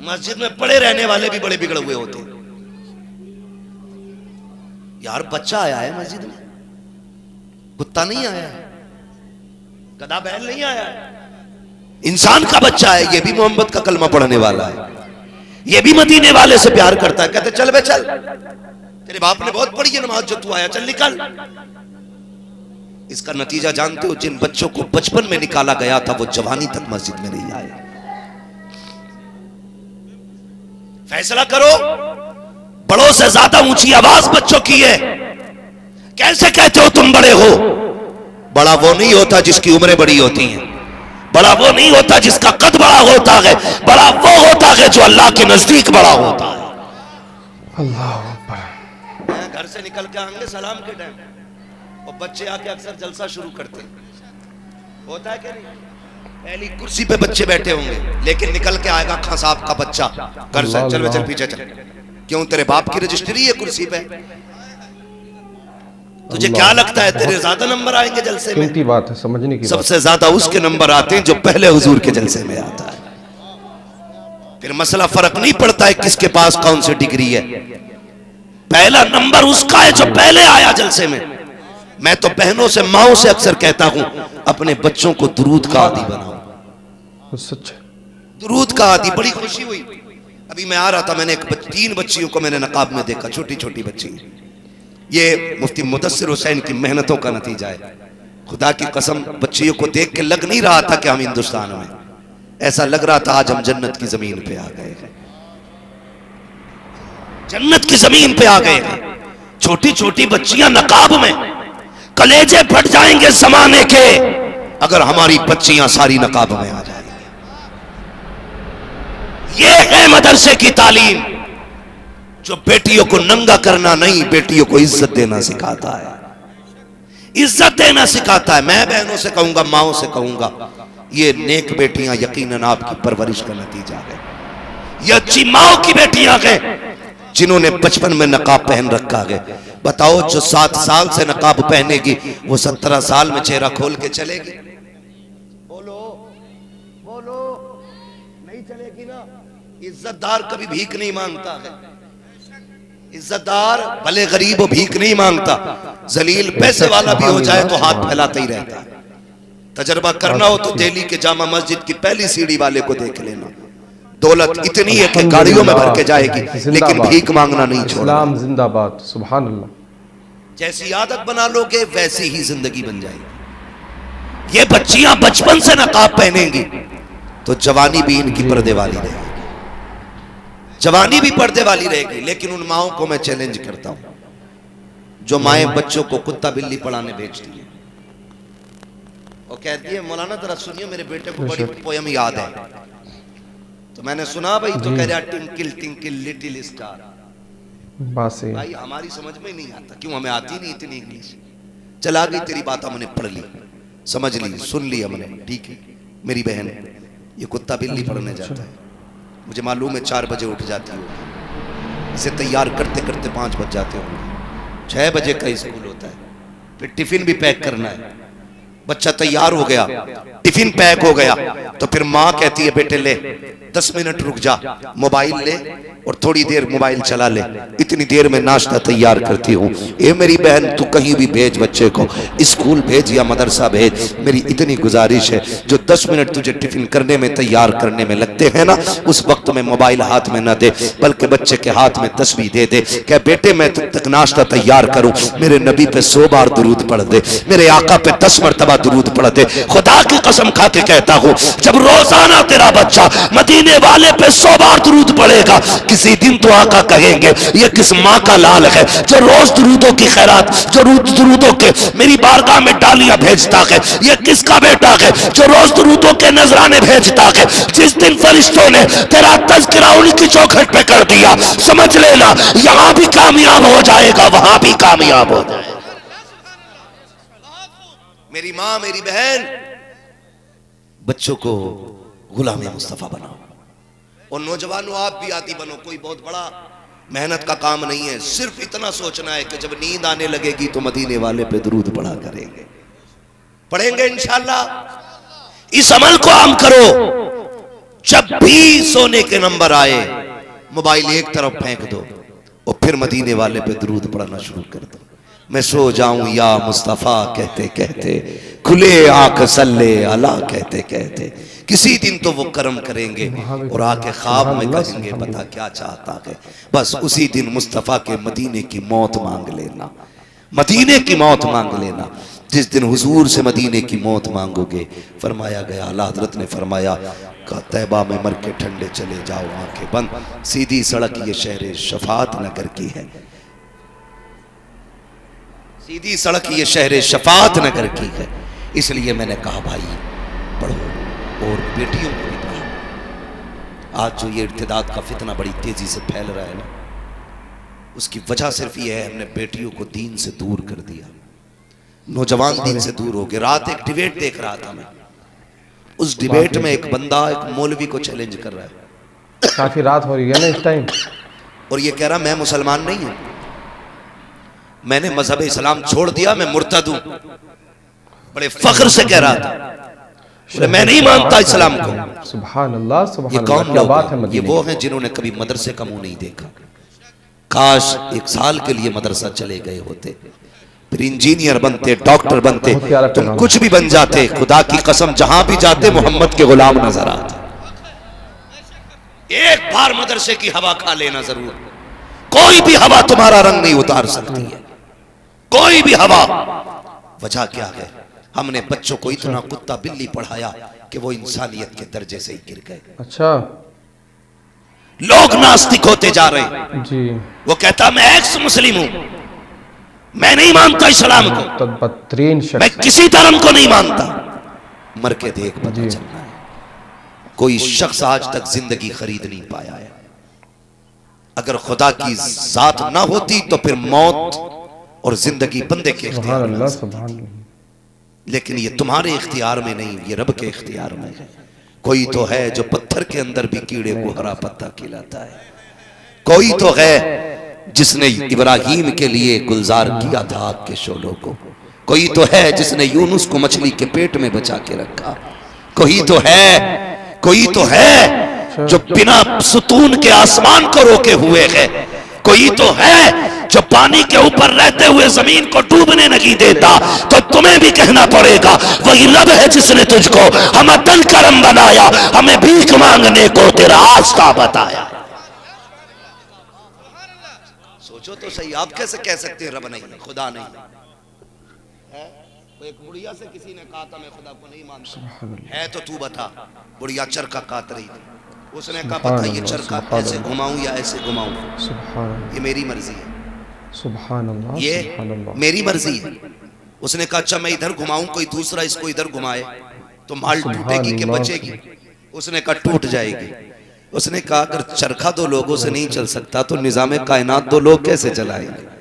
मस्जिद में पड़े रहने वाले भी बड़े बिगड़े हुए होते हैं। यार बच्चा आया है मस्जिद में, कुत्ता नहीं आया है, गधा बैल नहीं आया है, इंसान का बच्चा है। ये भी मोहम्मद का कलमा पढ़ने वाला है, ये भी मदीने वाले से प्यार करता है। कहते चल बे चल, तेरे बाप ने बहुत पढ़ी है नमाज जो तू आया, चल निकल। इसका नतीजा जानते हो? जिन बच्चों को बचपन में निकाला गया था वो जवानी तक मस्जिद में नहीं आए। फैसला करो, बड़ों से ज्यादा ऊंची आवाज बच्चों की है। कैसे कहते हो तुम बड़े हो? बड़ा वो नहीं होता जिसकी उम्रें बड़ी होती हैं, बड़ा वो नहीं होता जिसका कद बड़ा होता है, बड़ा वो होता है जो अल्लाह के नजदीक बड़ा होता है। अल्लाह घर से निकल के आएंगे सलाम के टाइम, और बच्चे आके अक्सर जलसा शुरू करते हैं, होता है क्या नहीं? पहली कुर्सी पे बच्चे बैठे होंगे, लेकिन निकल के आएगा खां साहब का बच्चा घर से, चल चल पीछे चल। क्यों? तेरे बाप की रजिस्ट्री है कुर्सी पे। तुझे क्या लगता है तेरे ज्यादा नंबर आएंगे जलसे में? कीमती बात है, समझने की सबसे ज्यादा उसके नंबर आते हैं जो पहले हुजूर के जलसे में आता है। फिर मसला फर्क नहीं पड़ता है किसके पास कौन सी डिग्री है, पहला नंबर उसका है जो पहले आया जलसे में। मैं तो बहनों से, माओ से अक्सर कहता हूं, अपने बच्चों को दुरूद का आदी बनाओ। सच है। दुरूद का आदी। बड़ी खुशी हुई, अभी मैं आ रहा था, मैंने 3 बच्चियों को मैंने नकाब में देखा, छोटी छोटी बच्ची। ये मुफ्ती मुदस्सिर हुसैन की मेहनतों का नतीजा है। खुदा की कसम, बच्चियों को देख के लग नहीं रहा था कि हम हिंदुस्तान में, ऐसा लग रहा था आज हम जन्नत की जमीन पे आ गए हैं, जन्नत की जमीन पे आ गए हैं। छोटी छोटी बच्चियां नकाब में, कलेजे फट जाएंगे जमाने के अगर हमारी बच्चियां सारी नकाब में आ जाएंगी। ये है मदरसे की तालीम, जो बेटियों को नंगा करना नहीं, बेटियों को इज्जत देना सिखाता है, इज्जत देना सिखाता है। मैं बहनों से कहूंगा, माओ से कहूंगा, ये नेक बेटियां यकीनन आपकी परवरिश का नतीजा है। ये अच्छी माओ की बेटियां हैं जिन्होंने बचपन में नकाब पहन रखा है। बताओ, जो 7 साल से नकाब पहनेगी वो 17 साल में चेहरा खोल के चलेगी? बोलो बोलो, नहीं चलेगी ना। इज्जतदार कभी भीख नहीं मांगता है, इज्जतदार भले गरीब हो भीख नहीं मांगता। जलील पैसे वाला भी हो जाए तो हाथ फैलाता ही रहता है। तजर्बा करना हो तो दिल्ली के जामा मस्जिद की पहली सीढ़ी वाले को देख लेना। दौलत इतनी है कि गाड़ियों में भर के जाएगी, लेकिन भीख मांगना नहीं छोड़ना। इस्लाम जिंदाबाद, सुभान अल्लाह। जैसी आदत बना लोगे वैसी ही जिंदगी बन जाएगी। ये बच्चियां बचपन से नकाब पहनेंगी तो जवानी भी इनकी पर्दे वाली रहेगी, जवानी भी पर्दे वाली रहेगी। लेकिन उन माओं को मैं चैलेंज करता हूं जो माएं बच्चों को कुत्ता बिल्ली पढ़ाने भेजती है। वो कहती है, मौलाना जरा सुनिए, मेरे बेटे को बड़ी पोयम याद है। तो मैंने सुना भाई, तो कह रहा टिंकल टिंकल लिटिल स्टार। भाई हमारी समझ में नहीं आता, क्यों? हमें आती नहीं इतनी इंग्लिश। चला गई तेरी बात, हमने पढ़ ली, समझ ली, सुन ली हमने, ठीक है। मेरी बहन ये कुत्ता बिल्ली पढ़ने जाता है, मुझे मालूम है 4 बजे उठ जाती हो, इसे तैयार करते करते 5 बज जाते हो। 6 बजे का स्कूल होता है, फिर टिफिन भी पैक करना है। बच्चा तैयार हो गया, टिफिन पैक हो गया, तो फिर माँ कहती है, बेटे ले 10 मिनट रुक जा, मोबाइल ले और थोड़ी देर मोबाइल चला ले, इतनी देर में नाश्ता तैयार करती हूँ। ए मेरी बहन, तू कहीं भी भेज बच्चे को, स्कूल भेज या मदरसा भेज, मेरी इतनी गुजारिश है, जो 10 मिनट तुझे टिफिन करने में, तैयार करने में लगते हैं ना, उस वक्त में मोबाइल हाथ में ना दे, बल्कि बच्चे के हाथ में तस्बीह दे दे। क्या बेटे, मैं तब तक नाश्ता तैयार करूं, मेरे नबी पे 100 बार दुरूद पढ़ दे, मेरे आका पे 10 मरतबा दुरूद पढ़ दे। खुदा की कसम खा के कहता हूं, जब रोजाना तेरा बच्चा मदीने वाले पे 100 बार दुरूद पढ़ेगा, किसी दिन तो आका कहेंगे ये किस माँ का लाल है जो रोज दुरूदों की खैरात, जो रोज दुरूदों के मेरी बारगाह में डालियां भेजता है। ये किसका बेटा है जो रोज दुरूदों के नजराने भेजता है। जिस दिन फरिश्तों ने तेरा तज़किरा उनकी चौखट पे कर दिया, समझ लेना यहां भी कामयाब हो जाएगा, वहां भी कामयाब हो जाएगा। मेरी माँ, मेरी बहन, बच्चों को गुलाम मुस्तफा बनाओ। और नौजवानों, आप भी आदी बनो। कोई बहुत बड़ा मेहनत का काम नहीं है, सिर्फ इतना सोचना है कि जब नींद आने लगेगी तो मदीने वाले पे दुरूद पढ़ा करेंगे, पढ़ेंगे इंशाअल्लाह। इस अमल को हम करो। जब भी सोने के नंबर आए, मोबाइल एक तरफ फेंक दो और फिर मदीने वाले पे दुरूद पढ़ना शुरू कर दो। मैं सो जाऊं या मुस्तफा कहते कहते, खुले आंख सल्ले अला कहते कहते, किसी दिन तो वो कर्म करेंगे और आके ख्वाब में कहेंगे पता क्या चाहता है। बस उसी दिन मुस्तफा के मदीने की मौत मांग लेना, मदीने की मौत मांग लेना। जिस दिन हुजूर से मदीने की मौत मांगोगे, फरमाया गया, आला हज़रत ने फरमाया, तैबा में मर के ठंडे चले जाओ, आंखें बंद, सीधी सड़क ये शहर शफात नगर की है, सीधी सड़क ये शहर शफात नगर की है। इसलिए मैंने कहा भाई पढ़ो, और बेटियों को भी पढ़ाओ। आज जो ये इर्तिदाद का फितना बड़ी तेजी से फैल रहा है ना, उसकी वजह सिर्फ ये है, हमने बेटियों को दीन से दूर कर दिया, नौजवान दीन से दूर हो गए। रात एक डिबेट देख रहा था मैं, उस डिबेट में एक बंदा एक मौलवी को चैलेंज कर रहा है, काफी रात हो रही है ना इस टाइम, और ये कह रहा मैं मुसलमान नहीं हूं, मैंने मजहब इस्लाम छोड़ दिया, मैं मुर्तद हूं। बड़े फख्र से कह रहा था, मैं नहीं मानता इस्लाम को। सुभान अल्लाह, सुभान ये अल्लाह, कौन क्या लोग बात है। ये वो हैं जिन्होंने कभी मदरसे का मुंह नहीं देखा, काश 1 साल के लिए मदरसा चले गए होते, फिर इंजीनियर बनते, डॉक्टर बनते, तुम कुछ भी बन जाते। खुदा की कसम जहां भी जाते मोहम्मद के गुलाम नजर आते। एक बार मदरसे की हवा खा लेना जरूर। कोई भी हवा तुम्हारा रंग नहीं उतार सकती है, कोई भी हवा। वजह क्या है? हमने बच्चों को इतना कुत्ता बिल्ली पढ़ाया कि वो इंसानियत के दर्जे से ही गिर गए। अच्छा, लोग नास्तिक होते जा रहे हैं जी। वो कहता मैं एक्स मुस्लिम हूं, मैं नहीं मानता इस्लाम को, तो बदतरीन मैं शख्स। किसी धर्म को नहीं मानता। मर के देख पता चलना है। कोई शख्स आज तक जिंदगी खरीद नहीं पाया है। अगर खुदा की जात ना होती तो फिर मौत और जिंदगी बंदे के इख्तियार में अल्लाह है। सुभान अल्लाह। लेकिन ये तुम्हारे इख्तियार में नहीं, ये रब के इख्तियार में है। कोई तो है जो पत्थर के अंदर भी कीड़े को हरा पत्ता खिलाता है। कोई तो है जिसने इब्राहीम के लिए गुलजार किया था आग के शोलों को। कोई तो है जिसने यूनुस को मछली के पेट में बचा के रखा। कोई तो है जो बिना सुतून के आसमान को रोके हुए है। कोई तो है जो पानी के ऊपर रहते हुए जमीन को डूबने नहीं देता। तो तुम्हें भी कहना पड़ेगा वही रब है जिसने तुझको हमदन करम बनाया, हमें भीख मांगने को तेरा रास्ता बताया। सोचो तो सही, आप कैसे कह सकते हैं रब नहीं, खुदा नहीं है? एक बुढ़िया से किसी ने कहा था मैं खुदा को नहीं मानता है, तो तू बता। बुढ़िया चरखा काट रही थी, उसने कहा पता ये चरखा ऐसे घुमाऊं या ऐसे घुमाऊं, ये मेरी मर्जी है, सुभान अल्लाह, ये सुभान अल्लाह। मेरी मर्जी है। उसने कहा अच्छा मैं इधर घुमाऊं, कोई दूसरा इसको इधर घुमाए तो माल टूटेगी कि बचेगी? उसने कहा टूट जाएगी। उसने कहा अगर चरखा दो लोगों से नहीं चल सकता तो निजाम कायनात दो लोग कैसे चलाएंगे?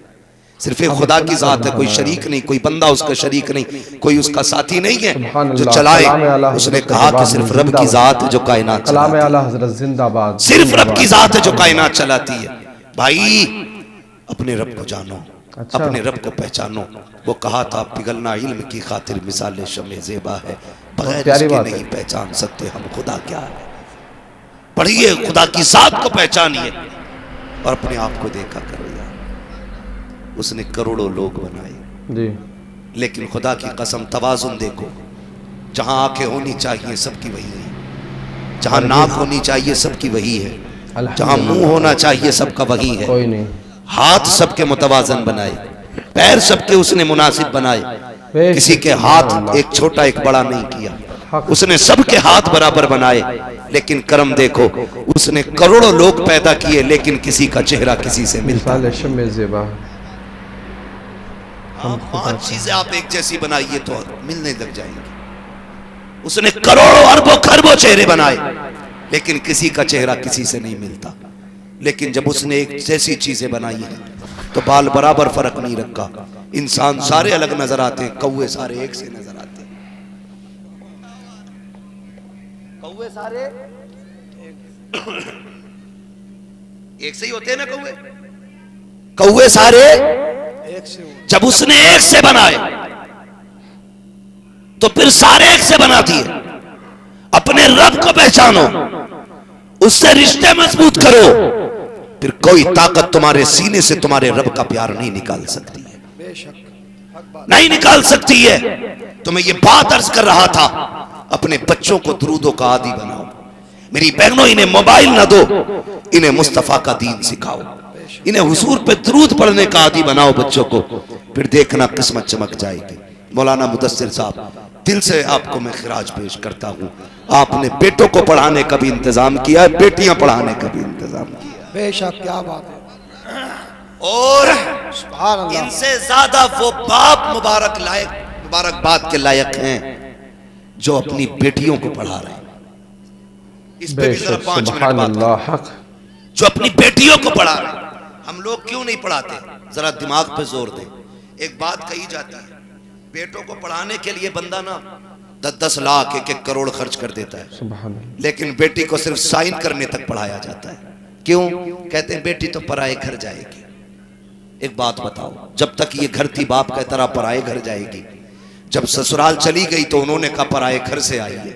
सिर्फ एक खुदा की जात है, कोई शरीक नहीं, कोई बंदा उसका शरीक नहीं, कोई उसका साथी नहीं है जो चलाए। उसने कहा कि सिर्फ रब की जात है जो कायनात कलाम आला हज़रत जिंदाबाद। सिर्फ रब की जात है जो कायनात चलाती है। भाई अपने रब को जानो, अच्छा। अपने रब को पहचानो। वो कहा था पिघलना इल्म की खातिर मिसाल शमे ज़ेबा है, बगैर प्यारी इसके बात है। नहीं पहचान सकते हम खुदा क्या है। पढ़िए, खुदा की जात को पहचानिए और अपने आप को देखा करो यार। उसने करोड़ों लोग बनाए जी। लेकिन खुदा की कसम तवाजुन देखो, जहां आंखें होनी चाहिए सबकी वही है, जहां नाक होनी चाहिए सबकी वही है, जहां मुंह होना चाहिए सबका वही है। कोई नहीं। हाथ सबके मुतवाजन बनाए, पैर सबके उसने मुनासिब बनाए। बेशक किसी के हाथ एक छोटा एक बड़ा नहीं किया, उसने सबके हाथ बराबर बनाए। लेकिन करम देखो, उसने करोड़ों लोग पैदा किए लेकिन किसी का चेहरा किसी से मिलता मिसाल शमे ज़ेबा। हाँ, 5 चीजें आप एक जैसी बनाइए तो मिलने लग जाएंगी। उसने करोड़ों अरबों खरबों चेहरे बनाए लेकिन किसी का चेहरा किसी से नहीं मिलता। लेकिन जब उसने एक जैसी चीजें बनाई हैं तो बाल बराबर फर्क नहीं रखा। इंसान सारे अलग नजर आते हैं, कौवे सारे एक से नजर आते हैं। कौवे सारे एक से ही होते हैं ना कौवे? कौवे सारे जब उसने एक से बनाए तो फिर सारे एक से बना दिए। अपने रब को पहचानो, उससे रिश्ते मजबूत करो, फिर कोई ताकत तुम्हारे सीने से तुम्हारे रब का प्यार नहीं निकाल सकती है, नहीं निकाल सकती है। तो मैं ये बात अर्ज कर रहा था, अपने बच्चों को दुरूदों का आदी बनाओ। मेरी बहनों, इन्हें मोबाइल ना दो, इन्हें मुस्तफा का दीन सिखाओ, इन्हें हुजूर पे दुरूद पढ़ने का आदी बनाओ बच्चों को, फिर देखना किस्मत चमक जाएगी। मौलाना मुदस्सिर साहब, दिल से आपको मैं खिराज पेश करता हूँ। आपने बेटों को पढ़ाने का भी इंतजाम किया है, बेटियां पढ़ाने का भी इंतजाम किया। बेशक, क्या बात है। और सुभान अल्लाह। इनसे ज्यादा वो बाप मुबारकबाद के लायक हैं जो अपनी बेटियों को पढ़ा रहे हैं। इस पे भी जरा 5 मिनट बात करें। जो अपनी बेटियों को पढ़ा रहे हैं, हम लोग क्यों नहीं पढ़ाते? जरा दिमाग पे जोर दें। एक बात कही जाती है, बेटों को पढ़ाने के लिए बंदा ना 10-10 लाख 1-1 करोड़ खर्च कर देता है, लेकिन बेटी को सिर्फ साइन करने तक पढ़ाया जाता है। क्यों? कहते हैं बेटी तो पराए घर जाएगी। एक बात बताओ, जब तक ये घर थी बाप का तरह पराए घर जाएगी। जब ससुराल चली गई तो उन्होंने कहा पराए घर से आई है।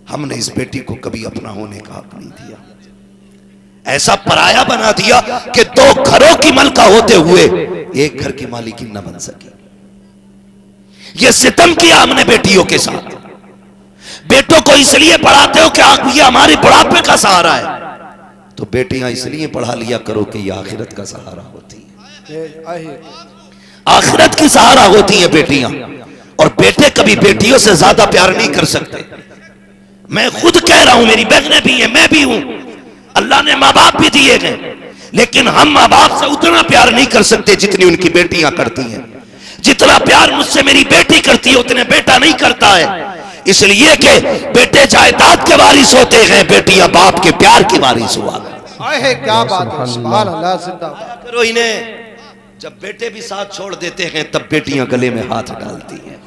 हमने इस बेटी को कभी अपना होने का हक नहीं दिया। ऐसा पराया बना दिया कि 2 घरों की मलका होते हुए एक घर की मालिकी न बन सकी। ये सितम किया हमने बेटियों के साथ। बेटों को इसलिए पढ़ाते हो कि ये हमारे बुढ़ापे का सहारा है, तो बेटियां इसलिए पढ़ा लिया करो कि ये आखिरत का सहारा होती है, आखिरत की सहारा होती है बेटियां। और बेटे कभी बेटियों से ज्यादा प्यार नहीं कर सकते। मैं खुद कह रहा हूं, मेरी बहनें भी हैं, मैं भी हूं, अल्लाह ने माँ बाप भी दिए हैं, लेकिन हम माँ बाप से उतना प्यार नहीं कर सकते जितनी उनकी बेटियां करती हैं। जितना प्यार मुझसे मेरी बेटी करती है उतने बेटा नहीं करता है, इसलिए कि बेटे जायदाद के वारिस होते हैं, बेटियां बाप के प्यार की वारिस हुआ। क्या बात है, सुभान अल्लाह, जिंदाबाद करो इन्हें। जब बेटे भी साथ छोड़ देते हैं तब बेटियां गले में हाथ डालती हैं,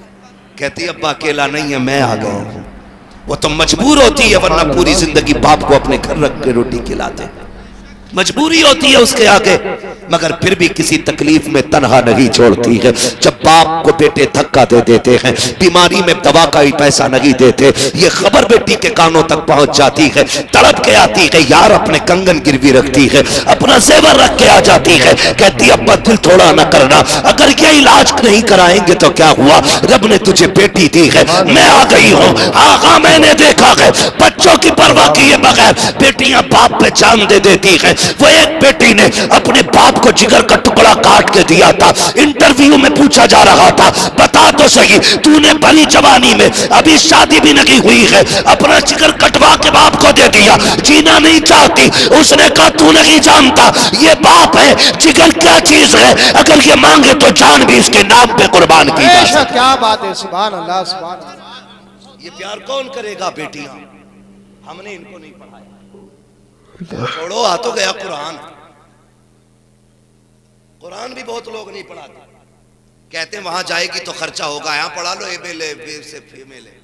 कहती अब्बा अकेला नहीं है, मैं आ गया हूं। वो तो मजबूर होती है, वरना पूरी जिंदगी बाप को अपने घर रख के रोटी खिलाते, मजबूरी होती है उसके आगे, मगर फिर भी किसी तकलीफ में तनहा नहीं छोड़ती है। जब बाप को बेटे धक्का दे देते हैं, बीमारी में दवा का ही पैसा नहीं देते, ये खबर बेटी के कानों तक पहुंच जाती है, तड़प के आती है, यार अपने कंगन गिरवी रखती है, अपना जेवर रख के आ जाती है, कहती अब्बा दिल थोड़ा न करना, अगर ये इलाज नहीं कराएंगे तो क्या हुआ, रब ने तुझे बेटी दी है, मैं आ गई हूँ। हाँ मैंने देखा है बच्चों की परवाह किए बगैर बेटियां बाप पे जान दे देती है। वो एक बेटी ने अपने बाप को जिगर का टुकड़ा काट के दिया था। इंटरव्यू में पूछा जा रहा था, बता तो सही, तूने भली जवानी में, अभी शादी भी नहीं हुई है, अपना जिगर कटवा के बाप को दे दिया, जीना नहीं चाहती। उसने कहा तू नहीं जानता ये बाप है, जिगर क्या चीज है, अगर ये मांगे तो जान भी इसके नाम पे कुर्बान की जा सकती। क्या बात है, सुभान अल्लाह, सुभान अल्लाह। ये प्यार कौन करेगा बेटियां, हमने इनको नहीं पढ़ाया। छोड़ो, आ तो गया कुरान, कुरान भी बहुत लोग नहीं पढ़ाते, कहते हैं वहां जाएगी तो खर्चा होगा, यहां पढ़ा लो एबेले बेर से फीमेल है।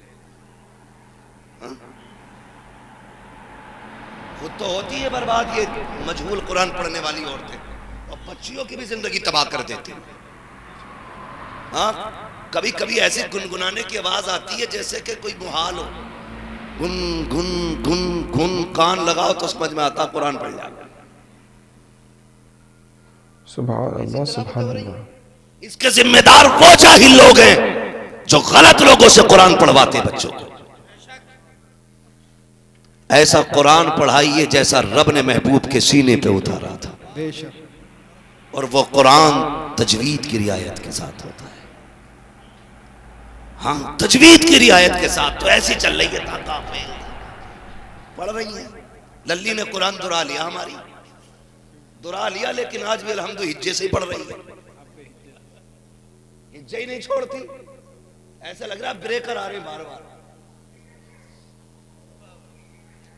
खुद तो होती है बर्बाद ये मजहूल कुरान पढ़ने वाली औरतें, और बच्चियों की भी जिंदगी तबाह कर देते हैं। हाँ, कभी कभी ऐसी गुनगुनाने की आवाज आती है जैसे कि कोई मुहाल हो, गुन गुन गुन गुन, कान लगाओ तो समझ में आता कुरान पढ़ जाएगा। सुभान अल्लाह, सुभान अल्लाह। इसके जिम्मेदार वो जाहिल लोग हैं जो गलत लोगों से कुरान पढ़वाते बच्चों को। ऐसा कुरान पढ़ाइए जैसा रब ने महबूब के सीने पे उतारा था, और वो कुरान तजवीद की रियायत के साथ होता है। हाँ, तजवीद की रियायत के साथ। तो ऐसी चल रही है, ताका पढ़ रही है, लल्ली ने कुरान दुरा लिया, हमारी दुरा लिया, लेकिन आज भी अल्हम्दुलिल्लाह हिज्जे से ही पढ़ रही है, हिज्जे ही नहीं छोड़ती। ऐसा लग रहा है ब्रेकर आ रहे बार बार।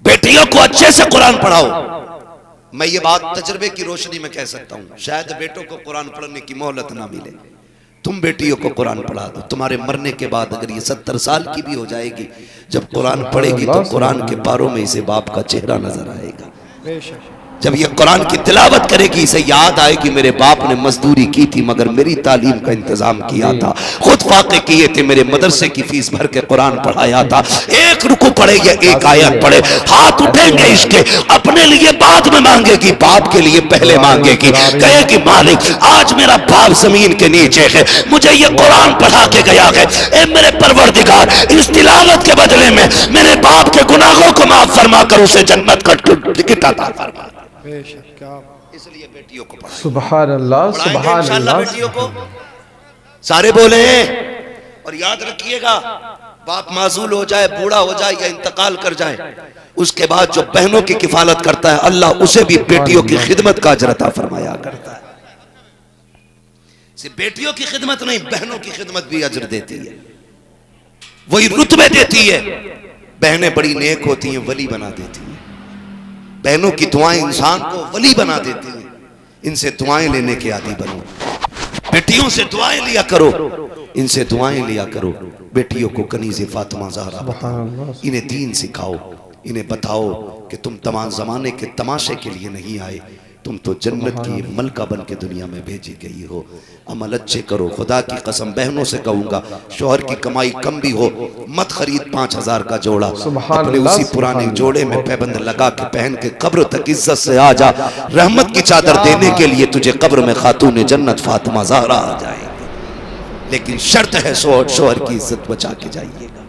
बेटियों को अच्छे से कुरान पढ़ाओ। मैं ये बात तजर्बे की रोशनी में कह सकता हूं, शायद बेटों को कुरान पढ़ने की मोहलत ना मिले, तुम बेटियों को कुरान पढ़ा दो। तुम्हारे मरने के बाद अगर ये 70 साल की भी हो जाएगी, जब कुरान पढ़ेगी तो कुरान के पारों में इसे बाप का चेहरा नजर आएगा। जब ये कुरान की तिलावत करेगी, इसे याद आएगी मेरे बाप ने मजदूरी की थी मगर मेरी तालीम का इंतजाम किया था, खुद फाके किए थे, मेरे मदरसे की फीस भर के कुरान पढ़ाया था। एक रुकू पढ़े या एक आयत पढ़े, हाथ उठेंगे इसके, अपने लिए बाद में मांगेगी, बाप के लिए पहले मांगेगी। कहेगी मालिक आज मेरा बाप जमीन के नीचे है, मुझे ये कुरान पढ़ा के गया है, ए मेरे परवरदिगार इस तिलावत के बदले में मेरे बाप के गुनाहों को माफ फरमा कर उसे जन्नत का टिकट अता फरमा। इसलिए बेटियों को पढ़ाएं। सुभान अल्लाह, सुभान अल्लाह। बेटियों को सारे बोले हैं, और याद रखिएगा बाप माजूल हो जाए, बूढ़ा हो जाए या इंतकाल कर जाए, उसके बाद जो बहनों की किफालत करता है अल्लाह उसे भी बेटियों की खिदमत का अजर अता फरमाया करता है। सिर्फ बेटियों की खिदमत नहीं, बहनों की खिदमत भी अजर देती है, वही रुतबे देती है। बहनें बड़ी नेक होती हैं, वली बना देती हैं। बहनों की दुआएं इंसान को वली बना देती हैं। इनसे दुआएं लेने के आदी बनो, बेटियों से दुआएं लिया करो, इनसे दुआएं लिया करो। बेटियों को कनीज़े फातिमा ज़हरा बताओ, इन्हें दीन सिखाओ, इन्हें बताओ कि तुम तमाम ज़माने के तमाशे के लिए नहीं आए, तुम तो जन्नत की मलका बन के दुनिया में भेजी गई हो। अमल अच्छे करो, खुदा की कसम बहनों से कहूंगा, शोहर की कमाई कम भी हो मत खरीद 5000 का जोड़ा, अपने उसी पुराने जोड़े में पैबंद लगा के पहन के कब्र तक इज्जत से आ जा। रहमत की चादर देने के लिए तुझे कब्र में खातून जन्नत फातिमा ज़हरा आ जाएगी। लेकिन शर्त है शोहर की इज्जत बचा के जाइएगा,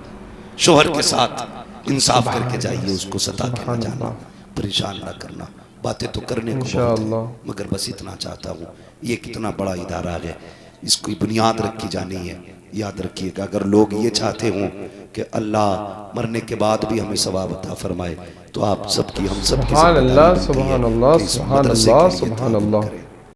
शोहर के साथ इंसाफ करके जाइए, उसको सता के न जाना, परेशान ना करना। बातें तो करने को बहुत है, मगर बस इतना चाहता हूँ, ये कितना बड़ा इदारा है, इसकी बुनियाद रखी जानी है। याद रखिएगा, अगर लोग ये चाहते हों कि अल्लाह मरने के बाद भी हमें सवाब अता फरमाए, तो आप सबकी हम सबकी सुभान अल्लाह, सुभान अल्लाह, सुभान अल्लाह, सुभान अल्लाह।